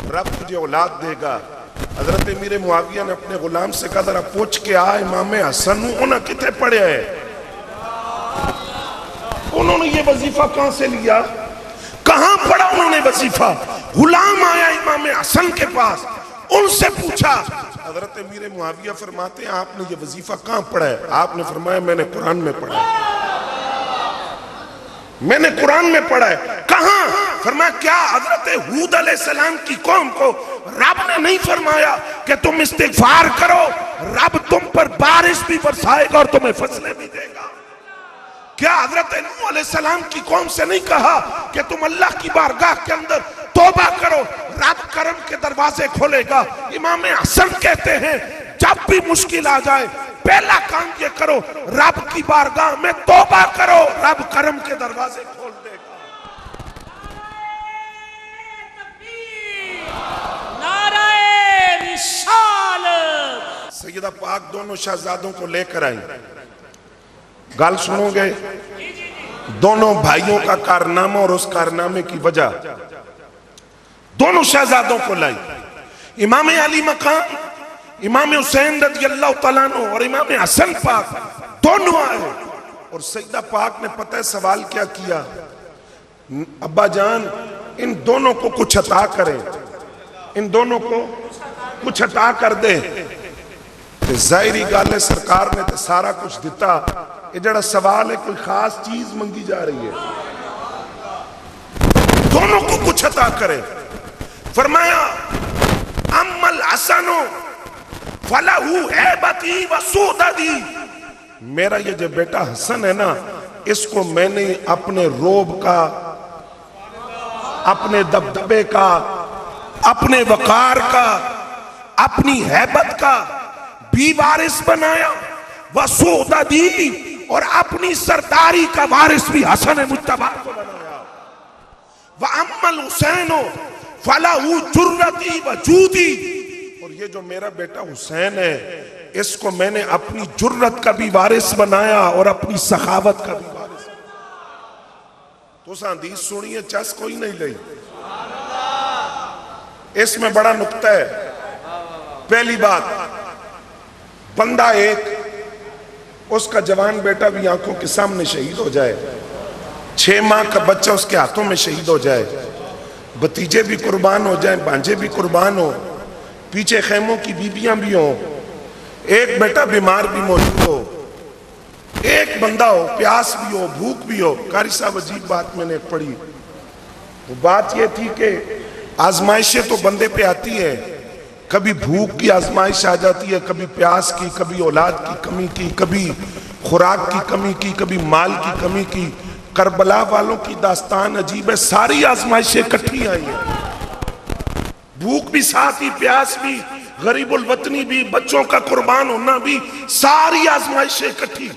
रब तुझे औलाद देगा। हजरत अमीर मुआविया ने अपने गुलाम से कहा जरा पूछ के आ इमाम हसन उन्हें कितने पढ़े है। उन्होंने ये वजीफा कहां से लिया, कहां पढ़ा उन्होंने वजीफा? गुलाम आया इमाम हसन के पास, उनसे पूछा। हजरत अमीर मुआविया फरमाते हैं आपने ये वजीफा कहां पढ़ा है? आपने फरमाया मैंने कुरान में पढ़ा है, मैंने कुरान में पढ़ा है। कहां? फरमाया क्या हजरत हूद अलैहिस्सलाम की कौम को रब ने नहीं फरमाया कि तुम इस्तिगफार करो, रब तुम पर बारिश भी बरसाएगा और तुम्हें फसलें भी देगा? क्या हजरत नूह अलैहिस्सलाम की कौम से नहीं कहा कि तुम अल्लाह की बारगाह के अंदर तौबा करो, रब करम के दरवाजे खोलेगा? इमाम हसन कहते हैं जब भी मुश्किल आ जाए पहला काम ये करो, रब की बारगाह में तौबा करो, रब करम के दरवाजे खोल देगा। नाराए रिसालत। सैयदा पाक दोनों शहजादों को लेकर आई, गल सुनोगे? दोनों भाइयों का कारनामा और उस कारनामे की वजह। दोनों शहजादों को लाई। इमाम अली मकाम इमाम हुसैन रज़ियल्लाहु तआला अन्हु और इमाम हसन पाक दोनों आए और सईदा पाक ने पता है सवाल क्या किया, अब्बा जान इन दोनों को कुछ अता करें, इन दोनों को कुछ अता कर दे। जाहिरी गल है सरकार ने तो सारा कुछ दिता, ये जड़ा सवाल है कोई खास चीज मंगी जा रही है, दोनों को कुछ अता करे। फरमाया अम्मल हसनो फलहू हैबती व सूददी, मेरा ये जो बेटा हसन है ना, इसको मैंने अपने रोब का, अपने दबदबे का, अपने वकार का, अपनी हैबत का भी वारिस बनाया, व सूददी और अपनी सरदारी का वारिस भी हसन मुज्तबा को बनाया। व अम्मल हुसैनो फलहू जुर्रती व जूदी, और ये जो मेरा बेटा हुसैन है इसको मैंने अपनी जुर्रत का भी वारिस बनाया और अपनी सखावत का भी वारिस। तो हदीस सुनिए, चस कोई नहीं ली, इसमें बड़ा नुक्ता है। पहली बात, बंदा एक उसका जवान बेटा भी आंखों के सामने शहीद हो जाए, 6 माह का बच्चा उसके हाथों में शहीद हो जाए, भतीजे भी कुर्बान हो जाए, भांजे भी कुर्बान हो, पीछे खेमों की बीबियां भी हो, एक बेटा बीमार भी मौजूद हो, एक बंदा हो प्यास भी हो, भूख भी हो। कारी साहब अजीब बात मैंने पढ़ी, वो बात ये थी कि आजमाइशें तो बंदे पे आती है, कभी भूख की आजमाइश आ जाती है, कभी प्यास की, कभी औलाद की कमी की, कभी खुराक की कमी की, कभी माल की कमी की। करबला वालों की दास्तान अजीब है, सारी आजमाइशें इकट्ठी आई हैं, भूख भी साथ ही, प्यास भी, गरीबुल वतनी भी, बच्चों का कुर्बान होना भी, सारी आजमाइशें इकट्ठी।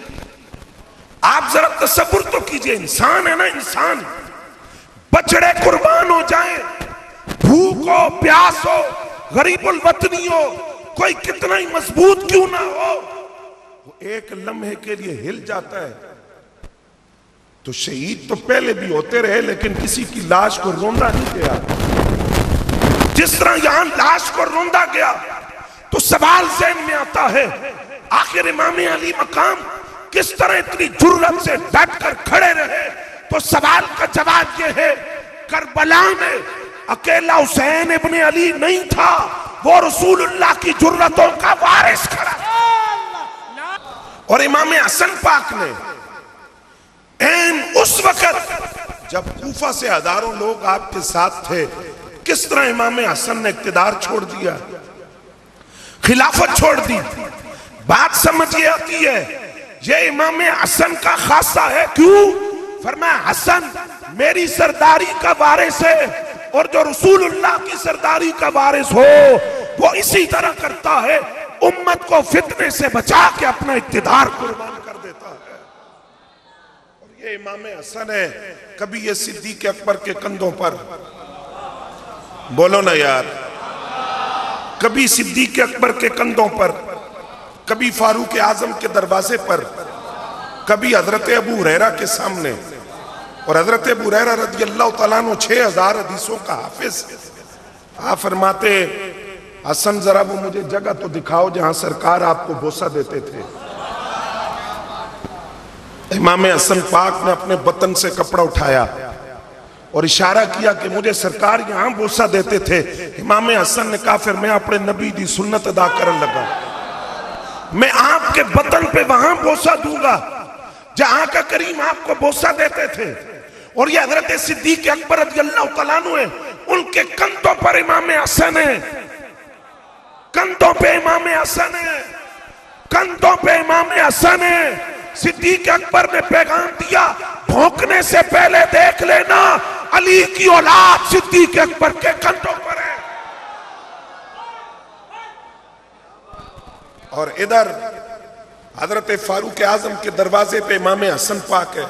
आप जरा तसव्वुर तो कीजिए, इंसान है ना, इंसान, बछड़े कुर्बान हो जाए, भूख हो, प्यास हो, गरीबुल वतनी हो, कोई कितना ही मजबूत क्यों ना हो, वो एक लम्हे के लिए हिल जाता है। तो शहीद तो पहले भी होते रहे, लेकिन किसी की लाश को रोंदा नहीं गया। जिस तरह यहां लाश को रोंदा गया, तो सवाल ज़हन में आता है, आखिर इमाम अली मकाम किस तरह इतनी जुर्रत से डट कर खड़े रहे। तो सवाल का जवाब यह है, करबला में अकेला हुसैन इब्ने अली नहीं था, वो रसूलुल्लाह की जुर्रतों का वारिस खड़ा। और इमाम हसन पाक ने ऐन उस वक्त जब कूफा से हजारों लोग आपके साथ थे, किस तरह इमाम हसन ने इक्तिदार छोड़ दिया, खिलाफत छोड़ दी। बात समझ ये आती है, ये इमाम हसन का खासा है। क्यों? फरमाया हसन मेरी सरदारी का वारिस है, और जो रसूलुल्लाह की सरदारी का वारिस हो वो इसी तरह करता है, उम्मत को फितने से बचा के अपना इक्तिदार कुर्बान कर देता है। और ये इमाम हसन है। कभी ये सिद्दीक अकबर के कंधों पर, बोलो ना यार, कभी सिद्दीक अकबर के कंधों पर, कभी फारूक आजम के दरवाजे पर, कभी हजरत अबू हुरैरा के सामने। और हजरत अबू हुरैरा रज़ियल्लाहु तआला अन्हु 6000 हदीसों का हाफिज। आप फरमाते, हसन जरा वो मुझे जगह तो दिखाओ जहां सरकार आपको बोसा देते थे। इमाम हसन पाक ने अपने बतन से कपड़ा उठाया और इशारा किया कि मुझे सरकार यहां बोसा देते थे। इमाम हसन ने कहा, फिर मैं अपने नबी दी सुन्नत अदा करने लगा, मैं आपके बतन पे वहां बोसा दूंगा जहां का करीम आपको बोसा देते थे। और ये हजरत सिद्दीक अकबर रज़ियल्लाहु तआला अन्हु है, उनके कंधों पर इमाम हसन है, कंधों पे इमाम हसन है, कंधों पे इमाम हसन है। सिद्दीक अकबर ने पैगाम दिया, भौंकने से पहले देख लेना अली की औलाद सिद्दीक अकबर के कंधों पर है। और इधर हजरत फारूक आजम के दरवाजे पे इमाम हसन पाक है।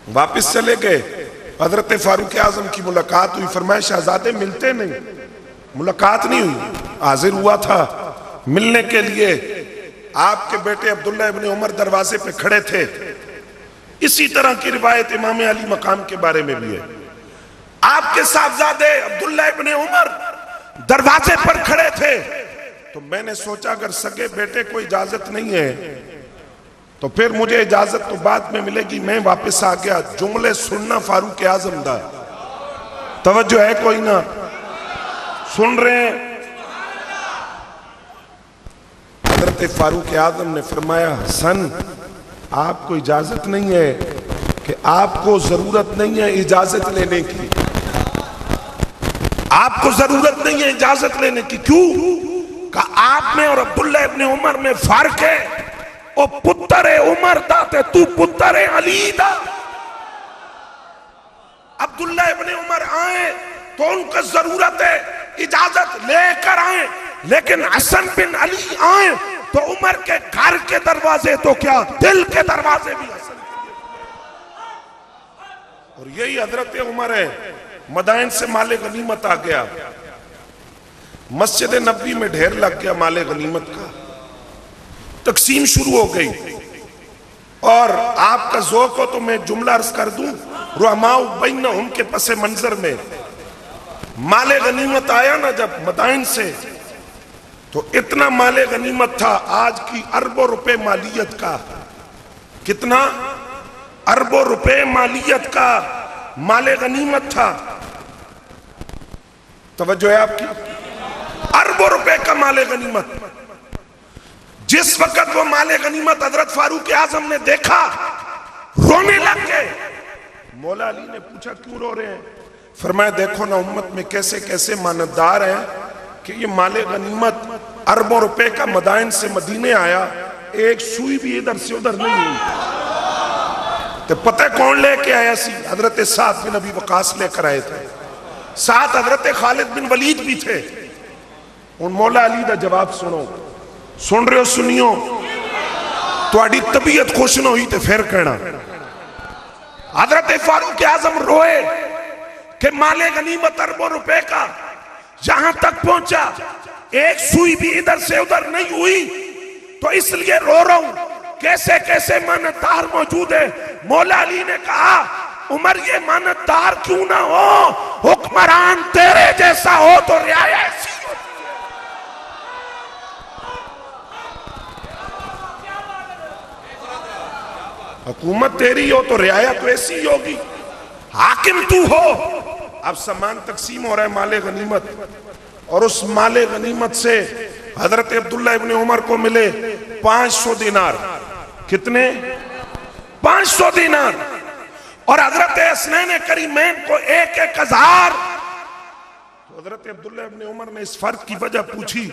वापस चले गए, हजरत फारूक आजम की मुलाकात हुई। फरमाया शहजादे मिलते नहीं, मुलाकात नहीं हुई। हाजिर हुआ था मिलने के लिए, आपके बेटे अब्दुल्ला इब्ने उमर दरवाजे पे खड़े थे। इसी तरह की रिवायत इमाम अली मकाम के बारे में भी है। आपके साहबजादे अब्दुल्ला इब्ने उमर दरवाजे पर खड़े थे तो मैंने सोचा अगर सगे बेटे को इजाजत नहीं है तो फिर मुझे इजाजत तो बाद में मिलेगी। मैं वापस आ गया। जुमले सुनना फारूक आजम दा, तवज्जो है कोई ना? सुन रहे हैं? हजरत फारूक आजम ने फरमाया, हसन आपको इजाजत नहीं है कि आपको जरूरत नहीं है इजाजत लेने की, आपको जरूरत नहीं है इजाजत लेने की। क्यों? का आप में और अब्दुल्ला इब्ने उमर में फर्क है। ओ पुत्र उमर दा ते तू पुत्र अली दा। अब्दुल्ला इब्ने उमर आए तो उनको जरूरत है इजाजत लेकर आए, लेकिन हसन बिन अली आए तो उमर के घर के दरवाजे तो क्या दिल के दरवाजे भी हसन के लिए। और यही हजरत उमर है। मदाइन से माले गनीमत आ गया, मस्जिद नबी में ढेर लग गया माले गनीमत का, तकसीम शुरू हो गई। और आपका ज़ौक़ हो तो मैं जुमला अर्ज कर दूं, रुहमाउ बैनहुम के पसे मंजर में माले गनीमत आया ना जब मदाइन से, तो इतना माले गनीमत था आज की अरबों रुपए मालियत का। कितना? अरबों रुपए मालियत का माले गनीमत था। तवज्जो है आपकी? अरबों रुपए का माले गनीमत। जिस वक्त वो माले गनीमत हजरत फारूक आजम ने देखा, रोने लग गए। मौला अली ने पूछा क्यों रो रहे हैं? फरमाया देखो ना उम्मत में कैसे कैसे मानदार हैं कि ये माले गनीमत अरबों रुपए का मदाइन से मदीने आया, एक सुई भी इधर से उधर नहीं हुई। तो पता कौन लेके आया सी? हजरत साद बिन अबी वकास लेकर आए थे। साथ हजरत खालिद बिन वलीद भी थे। उन मौला अली का जवाब सुनो। सुन रहे हो? सुनियो। थोड़ी तबीयत खुश न हुई तो फिर कहना। हजरत फारूक आजम रोए कि माले गनीमत अरबों रुपए का यहां तक पहुंचा, एक सुई भी इधर से उधर नहीं हुई, तो इसलिए रो रहा हूं। कैसे कैसे मानदार मौजूद है। मौला अली ने कहा उमर ये मानदार क्यों ना हो, हुक्मरान तेरे जैसा हो तो रियाया ऐसी होती है। हुकूमत तेरी हो तो रियाया तो ऐसी ही होगी। हाकिम तू हो। अब सामान तकसीम हो रहा है माले गनीमत, और उस माले गनीमत से हजरत अब्दुल्ला इब्ने उमर को मिले 500 दिनार। कितने? 500 दिनार। और हजरत हसनैन करीमैन को 1,000। तो हजरत अब्दुल्ला इब्ने उमर ने इस फर्क की वजह पूछी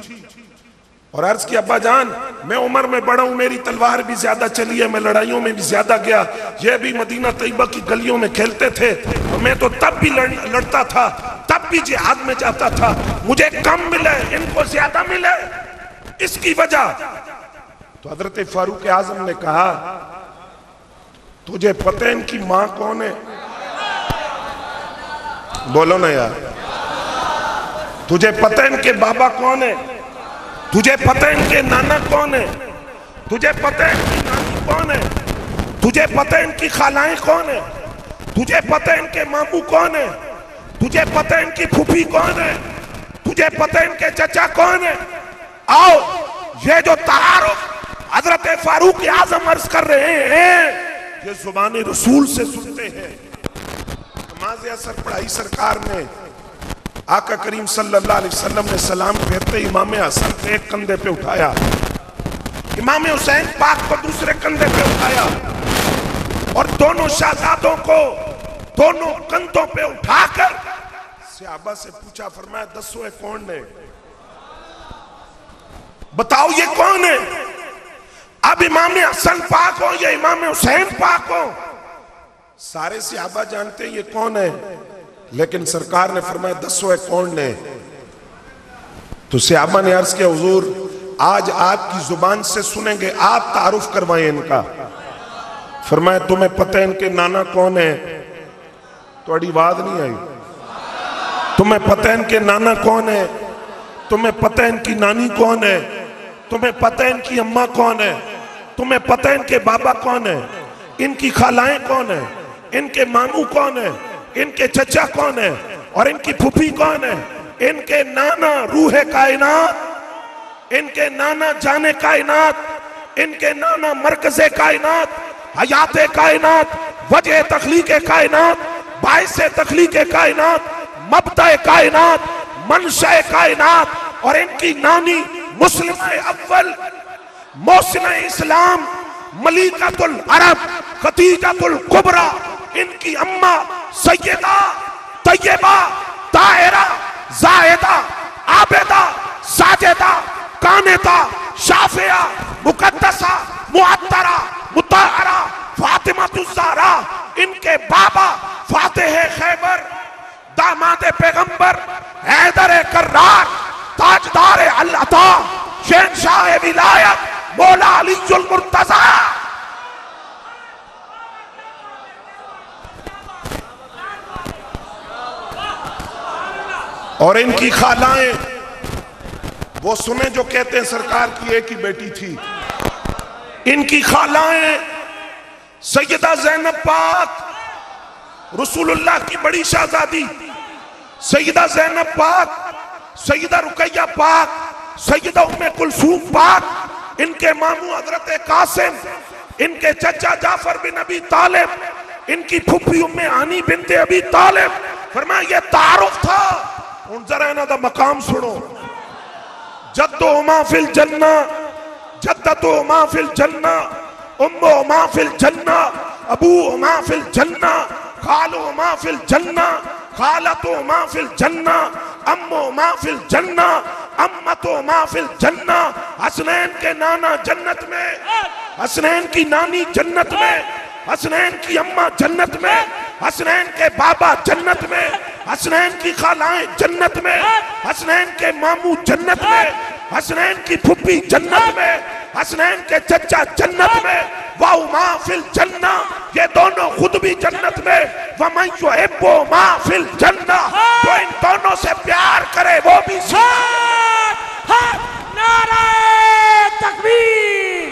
और अर्ज की अब्बा जान मैं उम्र में बड़ा हूं, मेरी तलवार भी ज्यादा चली है, मैं लड़ाइयों में भी ज्यादा गया, ये भी मदीना तैयबा की गलियों में खेलते थे, और मैं तो तब भी लड़ता था, तब भी जिहाद में जाता था, मुझे कम मिले इनको ज्यादा मिले, इसकी वजह। तो हजरत फारूक आजम ने कहा तुझे पता है इनकी मां कौन है? बोलो ना यार। तुझे पता है इनके बाबा कौन है? तुझे पता है इनके नाना कौन है? तुझे पता है इनकी नानी कौन है? तुझे पता है इनकी खालाएं कौन है? तुझे पता है इनके मामू कौन है? तुझे पता है इनकी फूफी कौन है? तुझे पता है इनके चचा कौन है? आओ ये जो तारुफ हजरत फारूक आजम अर्ज कर रहे हैं ये जुबान रसूल से सुनते हैं। नमाज असर पढ़ाई सरकार ने, आका करीम सल्लल्लाहु अलैहि वसल्लम ने सलाम फेरते इमाम हसन को एक कंधे पे उठाया, इमाम हुसैन पाक को दूसरे कंधे पे उठाया, और दोनों शहजादों को दोनों कंधों पे उठाकर सहाबा से पूछा, फरमाया दसो कौन है? बताओ ये कौन है? अब इमाम हसन पाक हो या इमाम हुसैन पाक हो, सारे सहाबा जानते हैं ये कौन है, लेकिन सरकार ने फरमाया दसो कौन है? तो सहाबा ने अर्ज किया हुजूर आज आपकी जुबान से सुनेंगे, आप तारुफ करवाएं इनका। फरमाया तुम्हें पता है इनके नाना कौन है? थोड़ी आवाज नहीं आई। तुम्हें पता है इनके नाना कौन है? तुम्हें पता है इनकी नानी कौन है? तुम्हें पता है इनकी अम्मा कौन है? तुम्हें पता है इनके बाबा कौन है? इनकी खालाएं कौन है? इनके मामू कौन है? इनके चचा कौन है? और इनकी फूफी कौन है? इनके नाना रूह कायनात, इनके नाना जाने कायनात, इनके नाना मरकज़े कायनात, हयाते कायनात, वजह तख्लीक़े कायनात, बाइसे तख्लीक़े कायनात, मबदा कायनात, मनशा कायनात, और इनकी नानी मुस्लिमा अव्वल मोहसिना इस्लाम मलिकातुल अरब खदीजातुल कुबरा, इनकी अम्मा सैयदा तैयबा ताहिरा जाहिदा आबिदा साजिदा कानिता शाफिया मुकद्दसा मुअत्तरा मुताहरा फातिमातुज़ ज़हरा, इनके बाबा फातिह खैबर दामाद पैगंबर हैदर कर्रार ताजदार अल अता शहंशाह विलायत मौला अलीजुल मुर्तज़ा। और इनकी खालाएं वो सुने जो कहते हैं सरकार की एक ही बेटी थी। इनकी खालाएं सैयदा ज़ैनब पाक, रसूलुल्लाह की बड़ी शहजादी सैयदा ज़ैनब पाक, सैयदा रुकैया पाक, सैयदा उम्मे कुलसूम पाक, इनके मामू हजरत कासिम, इनके चचा जाफर बिन अबी तालिब, इनकी फुफी उम्मे आनी बिनते अबी तालिब। फरमाया ये तारुफ था। उन जरा इन्हां दा मकाम सुनो। जद्दो मा फिल जन्ना, जद्दतो मा फिल जन्ना, उम्मो मा फिल जन्ना, अबू मा फिल जन्ना, खालो मा फिल जन्ना, खालतो मा फिल जन्ना, अम्मो मा फिल जन्ना, अम्मतो मा फिल जन्ना। हसनैन के नाना जन्नत में, हसनैन की नानी जन्नत में, हसनैन की अम्मा जन्नत में, हसनैन के बाबा जन्नत में, हसनैन की खालाएं जन्नत में, हसनैन के मामू जन्नत में, हसनैन की फुप्पी जन्नत में, हसनैन के चचा जन्नत में, वाउ मा फिल जन्ना, ये दोनों खुद भी जन्नत में, वमन युहिब्बु मा फिल जन्ना, जो इन दोनों से प्यार करे वो भी। नाराए तकबीर,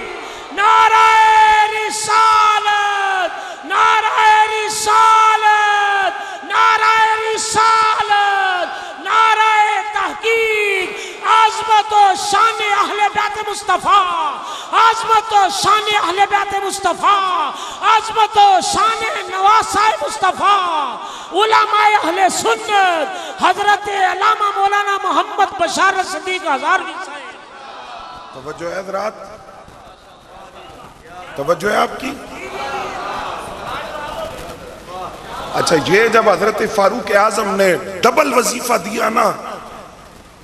नाराए रिसालत, नाराए रिसालत, नाराए रिसालत, नाराए तहकीक, आज़मत व शान अहले बैत मुस्तफा, आज़मत व शान अहले बैत मुस्तफा, आज़मत व शान नवासाए मुस्तफा, उलमाए अहले सुन्नत, हजरत अल्लामा मौलाना मोहम्मद बशार सिद्दीक हज़ारवी साहब। तवज्जो है हज़रात, तवज्जो है आपकी। अच्छा, ये जब हजरत फारूक आजम ने डबल वजीफा दिया ना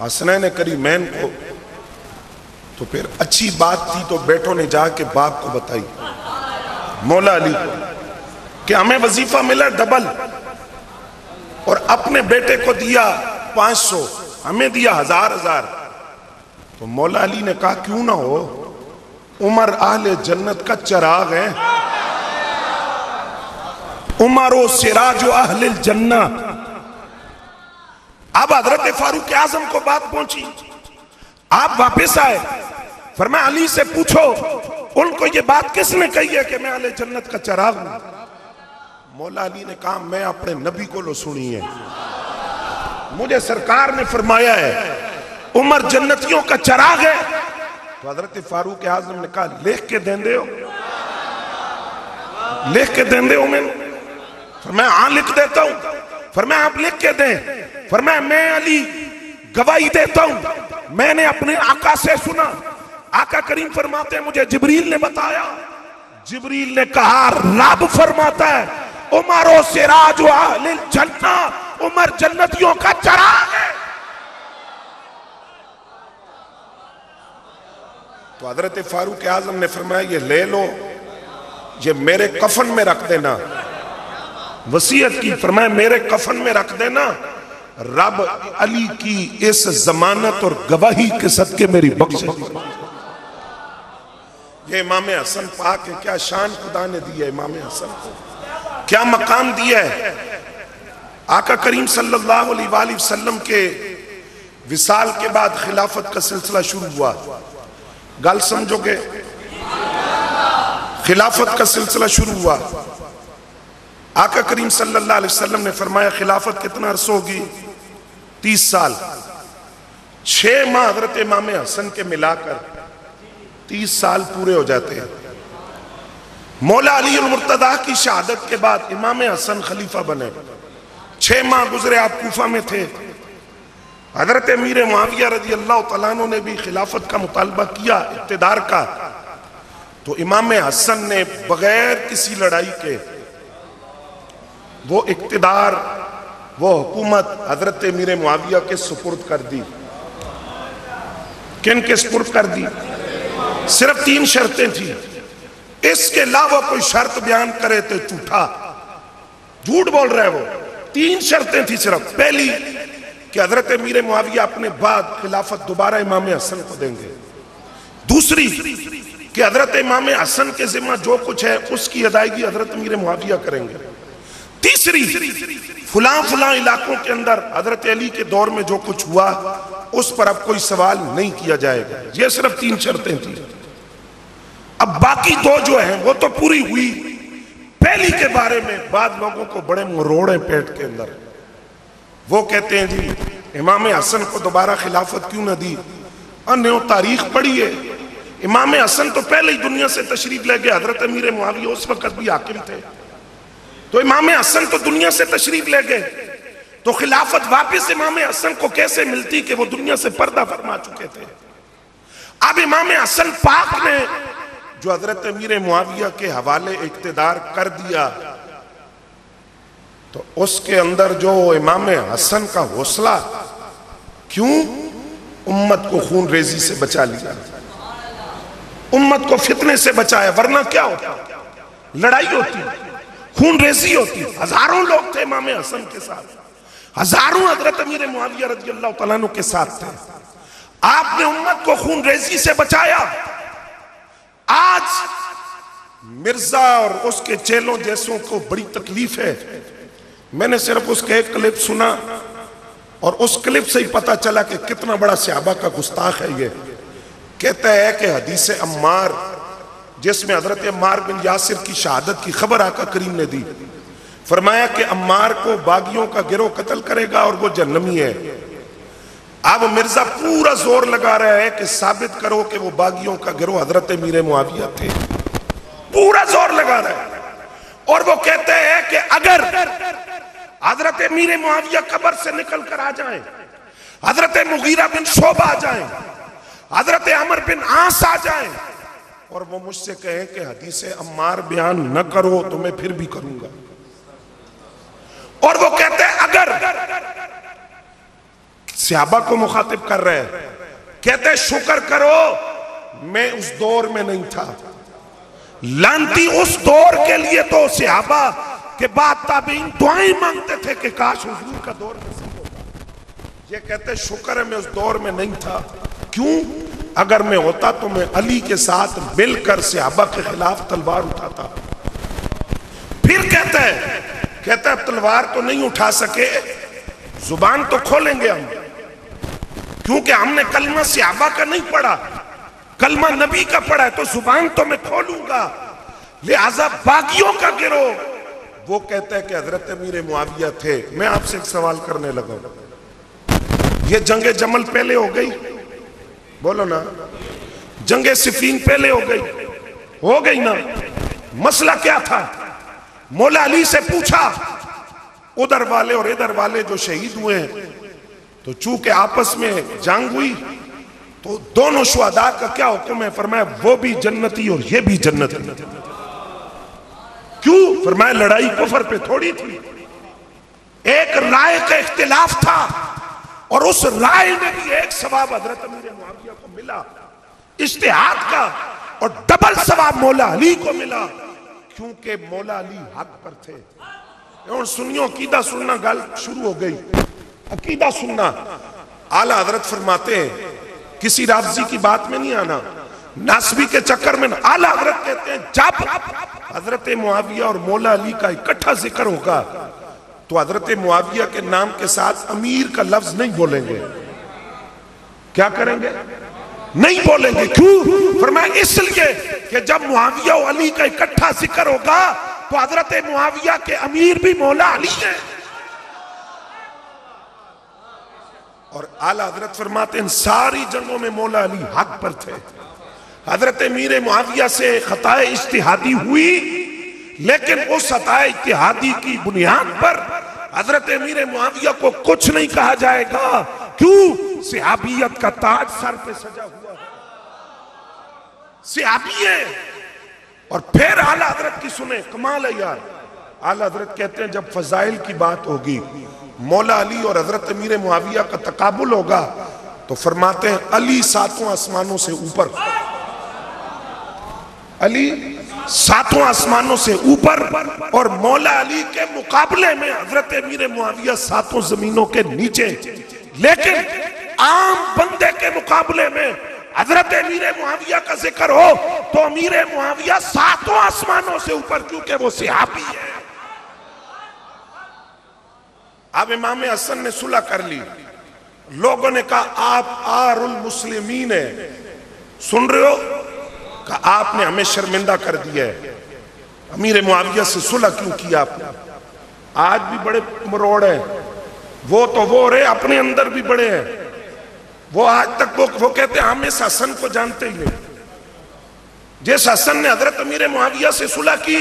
हसनैन करीमैन को, तो फिर अच्छी बात थी तो बेटों ने जाके बाप को बताई, मौला अली को, कि हमें वजीफा मिला डबल, और अपने बेटे को दिया 500, हमें दिया 1000। तो मौला अली ने कहा क्यों ना हो, उमर आहले जन्नत का चिराग है, उमरो सिराजो अहले जन्ना। अब हजरत फारूक आजम को बात पहुंची, आप वापस आए, फरमाया अली से पूछो उनको ये बात किसने कही है कि मैं अहले जन्नत का चिराग हूं। मौला अली ने कहा मैं अपने नबी को लो सुनी है, मुझे सरकार ने फरमाया है उमर जन्नतियों का चिराग है। तो हजरत फारूक आजम ने कहा लिख के दें दे हो, लिख के दें दे हो। मैं हाँ लिख देता हूं। फरमाया आप लिख के दें। फरमाया मैं अली गवाही देता हूं, मैंने अपने आका से सुना, आका करीम फरमाते हैं मुझे जिब्रील ने बताया, जिब्रील ने कहा रब फरमाता है उमरो सिराज अहलिल जन्ना, उमर जन्नतियों का चिराग है। तो हजरत फारूक आजम ने फरमाया ये ले लो, ये मेरे कफन में रख देना, वसीयत की। फरमाया मेरे कफन में रख देना, रब अली की इस जमानत और गवाही के सदके मेरी बख्श। ये इमाम हसन पाक है, क्या शान खुदा ने दी है इमाम हसन को, क्या मकाम दिया है। आका करीम सल्लल्लाहु अलैहि वसल्लम के विसाल के बाद खिलाफत का सिलसिला शुरू हुआ। गल समझोगे, खिलाफत का सिलसिला शुरू हुआ। आका करीम सल्लल्लाहु अलैहि वसल्लम ने फरमाया खिलाफत कितना अर्सा होगी, 30 साल। 6 माह हजरत इमाम हसन के मिलाकर 30 साल पूरे हो जाते हैं। मौला अली मुर्तदा की शहादत के बाद इमाम हसन खलीफा बने। 6 माह गुजरे, आप कूफा में थे। हजरत अमीर मुआविया रजी अल्लाह तआला अन्हु ने भी खिलाफत का मुतालबा किया, इक़्तिदार का। तो इमाम हसन ने बगैर किसी लड़ाई के वो इक़्तिदार, वो हुकूमत हजरत अमीर मुआविया के सुपुर्द कर दी। किन के सुपुर्द कर दी? सिर्फ 3 शर्तें थी, इसके अलावा कोई शर्त बयान करे तो झूठा, झूठ बोल रहा है वो। 3 शर्तें थी सिर्फ। पहली कि हजरत अमीर मुआविया अपने बाद खिलाफत दोबारा इमाम हसन को देंगे। दूसरी कि हजरत इमाम हसन के जिम्मा जो कुछ है उसकी अदायगी हजरत अमीर मुआविया करेंगे। तीसरी, फुलां फुलां इलाकों के अंदर हजरत अली के दौर में जो कुछ हुआ उस पर अब कोई सवाल नहीं किया जाएगा। ये सिर्फ 3 शर्तें थी। अब बाकी 2 जो हैं वो तो पूरी हुई। पहली के बारे में बाद लोगों को बड़े मरोड़े पेट के अंदर। वो कहते हैं जी इमाम हसन को दोबारा खिलाफत क्यों न दी? अन्य तारीख पढ़ी है, इमाम हसन तो पहले ही दुनिया से तशरीफ ले गए। हजरत अमीर मुआविया उस वक्त भी हाकिम थे, तो इमाम हसन तो दुनिया से तशरीफ ले गए, तो खिलाफत वापस इमाम हसन को कैसे मिलती कि वो दुनिया से पर्दा फरमा चुके थे। अब इमाम हसन पाक ने जो हजरत अमीर मुआविया के हवाले इक़्तिदार कर दिया, तो उसके अंदर जो इमाम हसन का हौसला, क्यों उम्मत को खून रेजी से बचा लिया, उम्मत को फितने से बचाया। वरना क्या होता? लड़ाई होती, खून रेजी होती। हजारों लोग थे इमाम हसन के साथ, हजारों हजरत अमीर मुआविया रज़ी अल्लाह तआला अन्हु के साथ थे। आपने उम्मत को खून रेजी से बचाया। आज मिर्जा और उसके चेलों जैसों को बड़ी तकलीफ है। मैंने सिर्फ उसका एक क्लिप सुना और उस क्लिप से ही पता चला कि कितना बड़ा सहाबा का गुस्ताख है ये। कहता है कि हदीस अम्मार, जिसमें हजरत अम्मार बिन यासिर की शहादत की खबर आका करीम ने दी, फरमाया कि अम्मार को बागियों का गिरोह कत्ल करेगा और वो जहन्नमी है। अब मिर्जा पूरा जोर लगा रहा है कि साबित करो कि वो बागियों का गिरोह हजरत अमीर मुआविया थे। पूरा जोर लगा रहा है। और वो कहते हैं कि अगर हजरत अमीर मुआविया कब्र से निकल कर आ जाएं, हजरत मुगीरा बिन शोबा आ जाएं, हजरत अमर बिन आस आ जाएं और वो मुझसे कहें कि हदीस अम्मार बयान न करो तो मैं फिर भी करूंगा। और वो कहते हैं अगर सहाबा को मुखातिब कर रहे हैं, कहते हैं शुक्र करो मैं उस दौर में नहीं था। लानती उस दौर के लिए तो सहाबा के बाद ताबीन दुआएं मांगते थे कि काश हुजूर का दौर नसीब होता। ये कहते शुक्र है मैं उस दौर में नहीं था। क्यों? अगर मैं होता तो मैं अली के साथ मिलकर सहाबा के खिलाफ तलवार उठाता। फिर कहता है तलवार तो नहीं उठा सके, जुबान तो खोलेंगे हम, क्योंकि हमने कलमा सहाबा का नहीं पढ़ा, कलमा नबी का पढ़ा है, तो जुबान तो मैं खोलूंगा। लिहाजा बागियों का गिरोह, वो कहता है कि हजरत अमीर मुआविया थे। मैं आपसे एक सवाल करने लगा, ये जंगे जमल पहले हो गई? बोलो ना। जंगे सिफीन पहले हो गई ना? मसला क्या था? मौला अली से पूछा, उधर वाले और इधर वाले जो शहीद हुए हैं, तो चूंकि आपस में जंग हुई तो दोनों शुहदा का क्या हुक्म है? फरमाया वो भी जन्नती और ये भी जन्नती। क्यों? फरमाया लड़ाई कुफर पे थोड़ी थी, एक राय का इख्तिलाफ था और उस राय में भी एक सवाब हजरत अमीर मुआविया को मिला इज्तिहाद का, और डबल सवाब मौला अली को मिला, क्योंकि मौला अली हक पर थे। और सुनियो, अकीदा सुनना, गल शुरू हो गई। अकीदा सुनना, आला हजरत फरमाते हैं किसी राफजी की बात में नहीं आना, नासबी के चक्कर में ना। आला हजरत कहते हैं जब हजरत मुआविया और मौला अली का इकट्ठा जिक्र होगा तो हजरत मुआविया के नाम के साथ अमीर का लफ्ज नहीं बोलेंगे। क्या करेंगे? नहीं बोलेंगे। क्यों? फरमाया इसलिए कि जब मुआविया और अली का इकट्ठा जिक्र होगा तो हजरत मुआविया के अमीर भी मौला अली है और आला हजरत फरमाते इन सारी जंगों में मौला अली हक पर थे। हजरत मीर मुआविया से खताए इज्तिहादी हुई, लेकिन उस खताए इज्तिहादी की बुनियाद पर हजरत मीर मुआविया को कुछ नहीं कहा जाएगा। क्यों? सहाबियत का ताज सर पे सजा हुआ है, सहाबी है। और फिर आला हजरत की सुने, कमाल है यार। आला हजरत कहते हैं जब फजाइल की बात होगी, मौला अली और हजरत मीर मुआविया का तकाबुल होगा, तो फरमाते हैं अली सातों आसमानों से ऊपर, अली सातों आसमानों से ऊपर, और मौला अली के मुकाबले में हजरत मीर मुआविया सातों जमीनों के नीचे। लेकिन आम बंदे के मुकाबले में हजरत मीर मुआविया का जिक्र हो तो मीर मुआविया सातों आसमानों से ऊपर, क्योंकि वो सहाबी है। अब इमाम हसन ने सुलह कर ली, लोगों ने कहा आप आरुल मुस्लिमीन है, सुन रहे हो, कहा आपने हमें शर्मिंदा कर दिया है, अमीर मुआविया से सुलह क्यों किया आपने? आज भी बड़े मरोड़ है, वो तो वो रहे अपने अंदर भी बड़े हैं। वो आज तक वो कहते हैं हम इस हसन को जानते ही नहीं। जिस हसन ने हजरत अमीर मुआविया से सुलह की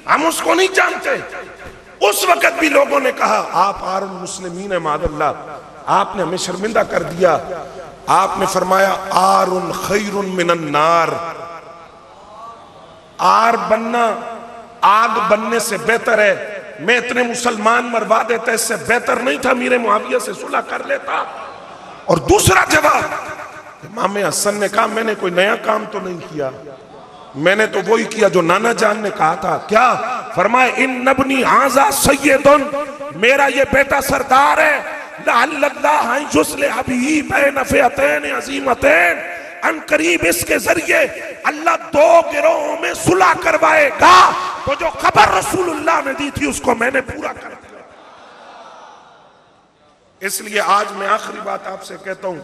हम उसको नहीं जानते। उस वक्त भी लोगों ने कहा आप आरुल मुस्लिमीन है, मादल्ला, आपने हमें शर्मिंदा कर दिया। आपने फरमाया आरुन खैरुन मिनन नार, आर बनना आग बनने से बेहतर है। मैं इतने मुसलमान मरवा देता, इससे बेहतर नहीं था मीर मुआविया से सुलह कर लेता। और दूसरा जवाब, इमाम हसन ने कहा मैंने कोई नया काम तो नहीं किया, मैंने तो वही किया जो नाना जान ने कहा था। क्या? फरमाए इन नबनी हाजा सैयदुन, मेरा ये बेटा सरदार है, अन करीब इसके जरिए अल्लाह दो गिरोहों में सुलह करवाएगा। तो जो खबर रसूलुल्लाह ने दी थी उसको मैंने पूरा कर दिया। इसलिए आज मैं आखिरी बात आपसे कहता हूं,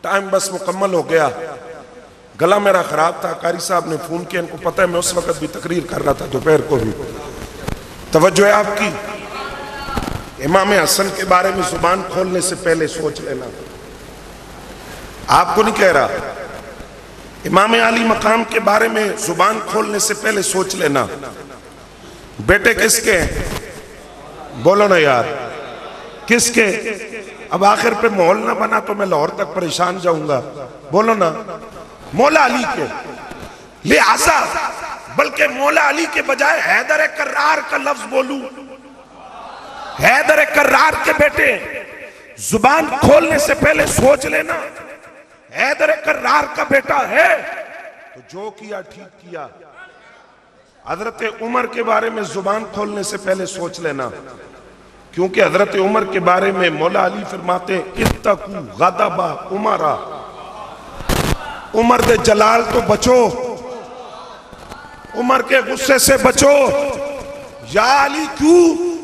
टाइम बस मुकम्मल हो गया। गला मेरा खराब था, कारी साहब ने फोन किया, इनको पता है मैं उस वक्त भी तकरीर कर रहा था, दोपहर को भी। तवज्जो है आपकी। इमाम हसन के बारे में जुबान खोलने से पहले सोच लेना, आपको नहीं कह रहा, इमाम अली मकाम के बारे में जुबान खोलने से पहले सोच लेना। बेटे किसके हैं? बोलो ना यार, किसके? अब आखिर पे माहौल ना बना तो मैं लाहौर तक परेशान जाऊंगा। बोलो ना, मौला अली के। लिहाजा बल्कि मौला अली के बजाय हैदर कर्रार का लफ्ज बोलूं, हैदर कर्रार के बेटे, जुबान खोलने से पहले सोच लेना, हैदर कर्रार का बेटा है तो जो किया ठीक किया। हजरत उमर के बारे में जुबान खोलने से पहले सोच लेना, क्योंकि हजरत उमर के बारे में मौला अली फरमाते इत्तकू गदबा उमरा, उमर दे जलाल तो बचो, उमर के गुस्से से बचो। या अली क्यों?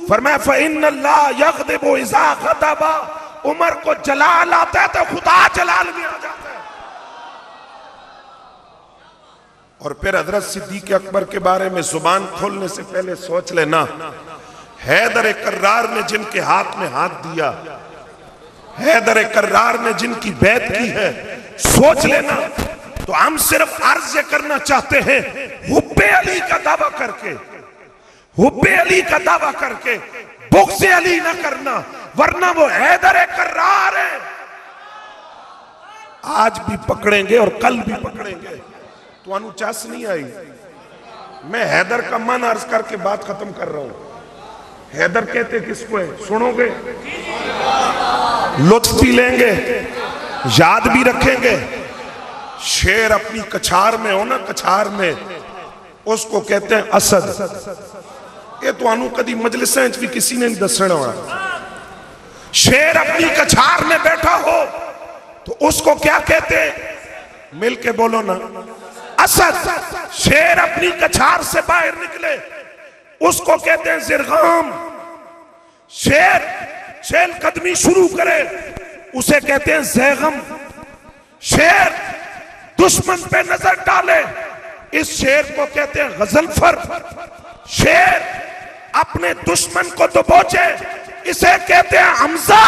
फरमाया फ़इन्नल्लाह यग़दिबु इज़ा ग़दबा, उमर को जलाल आता है तो खुदा जलाल भी आ जाता है। और फिर हजरत सिद्दीक़ अकबर के बारे में जुबान खोलने से पहले सोच लेना, हैदर कर्रार ने जिनके हाथ में हाथ दिया, हैदर कर्रार ने जिनकी बैत की है, सोच लेना। तो हम सिर्फ अर्ज करना चाहते हैं, हुब्बे अली का दावा करके, हुब्बे अली का दावा करके बुग़्ज़े अली ना करना, वरना वो हैदर कर्रार है। आज भी पकड़ेंगे और कल भी पकड़ेंगे। तो अनुचास नहीं आई, मैं हैदर का मन अर्ज करके बात खत्म कर रहा हूं। हैदर कहते किसको है? सुनोगे, लुत्फ भी लेंगे, याद भी रखेंगे। शेर अपनी कछार में हो ना, कछार में, उसको कहते हैं असद। ये तो अनु कदी मजलिस भी किसी ने नहीं दसना हुआ। शेर अपनी कछार में बैठा हो तो उसको क्या कहते हैं? मिल के बोलो ना, असद। शेर अपनी कछार से बाहर निकले उसको कहते हैं जिरगाम। शेर चहल कदमी शुरू करे उसे कहते हैं ज़ैगम। शेर दुश्मन पे नजर डाले, इस शेर को कहते हैं गजलफर। शेर अपने दुश्मन को दबोचे, इसे कहते हैं हमजा।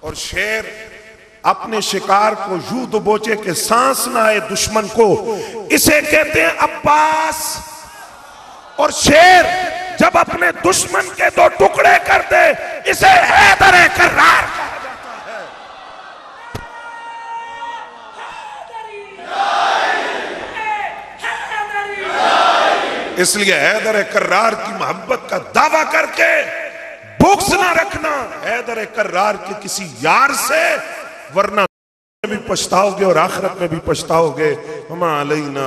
और शेर अपने शिकार को यूं दबोचे कि सांस ना आए दुश्मन को, इसे कहते हैं अब्बास। और शेर जब अपने दुश्मन के दो टुकड़े कर दे, इसे हैदर कर्रार कहा जाता है। इसलिए हैदर कर्रार की मोहब्बत का दावा करके बुग़्ज़ ना रखना हैदर कर्रार के किसी यार से, वरना भी पछताओगे और आखिरत में भी पछताओगे। हमा अलैना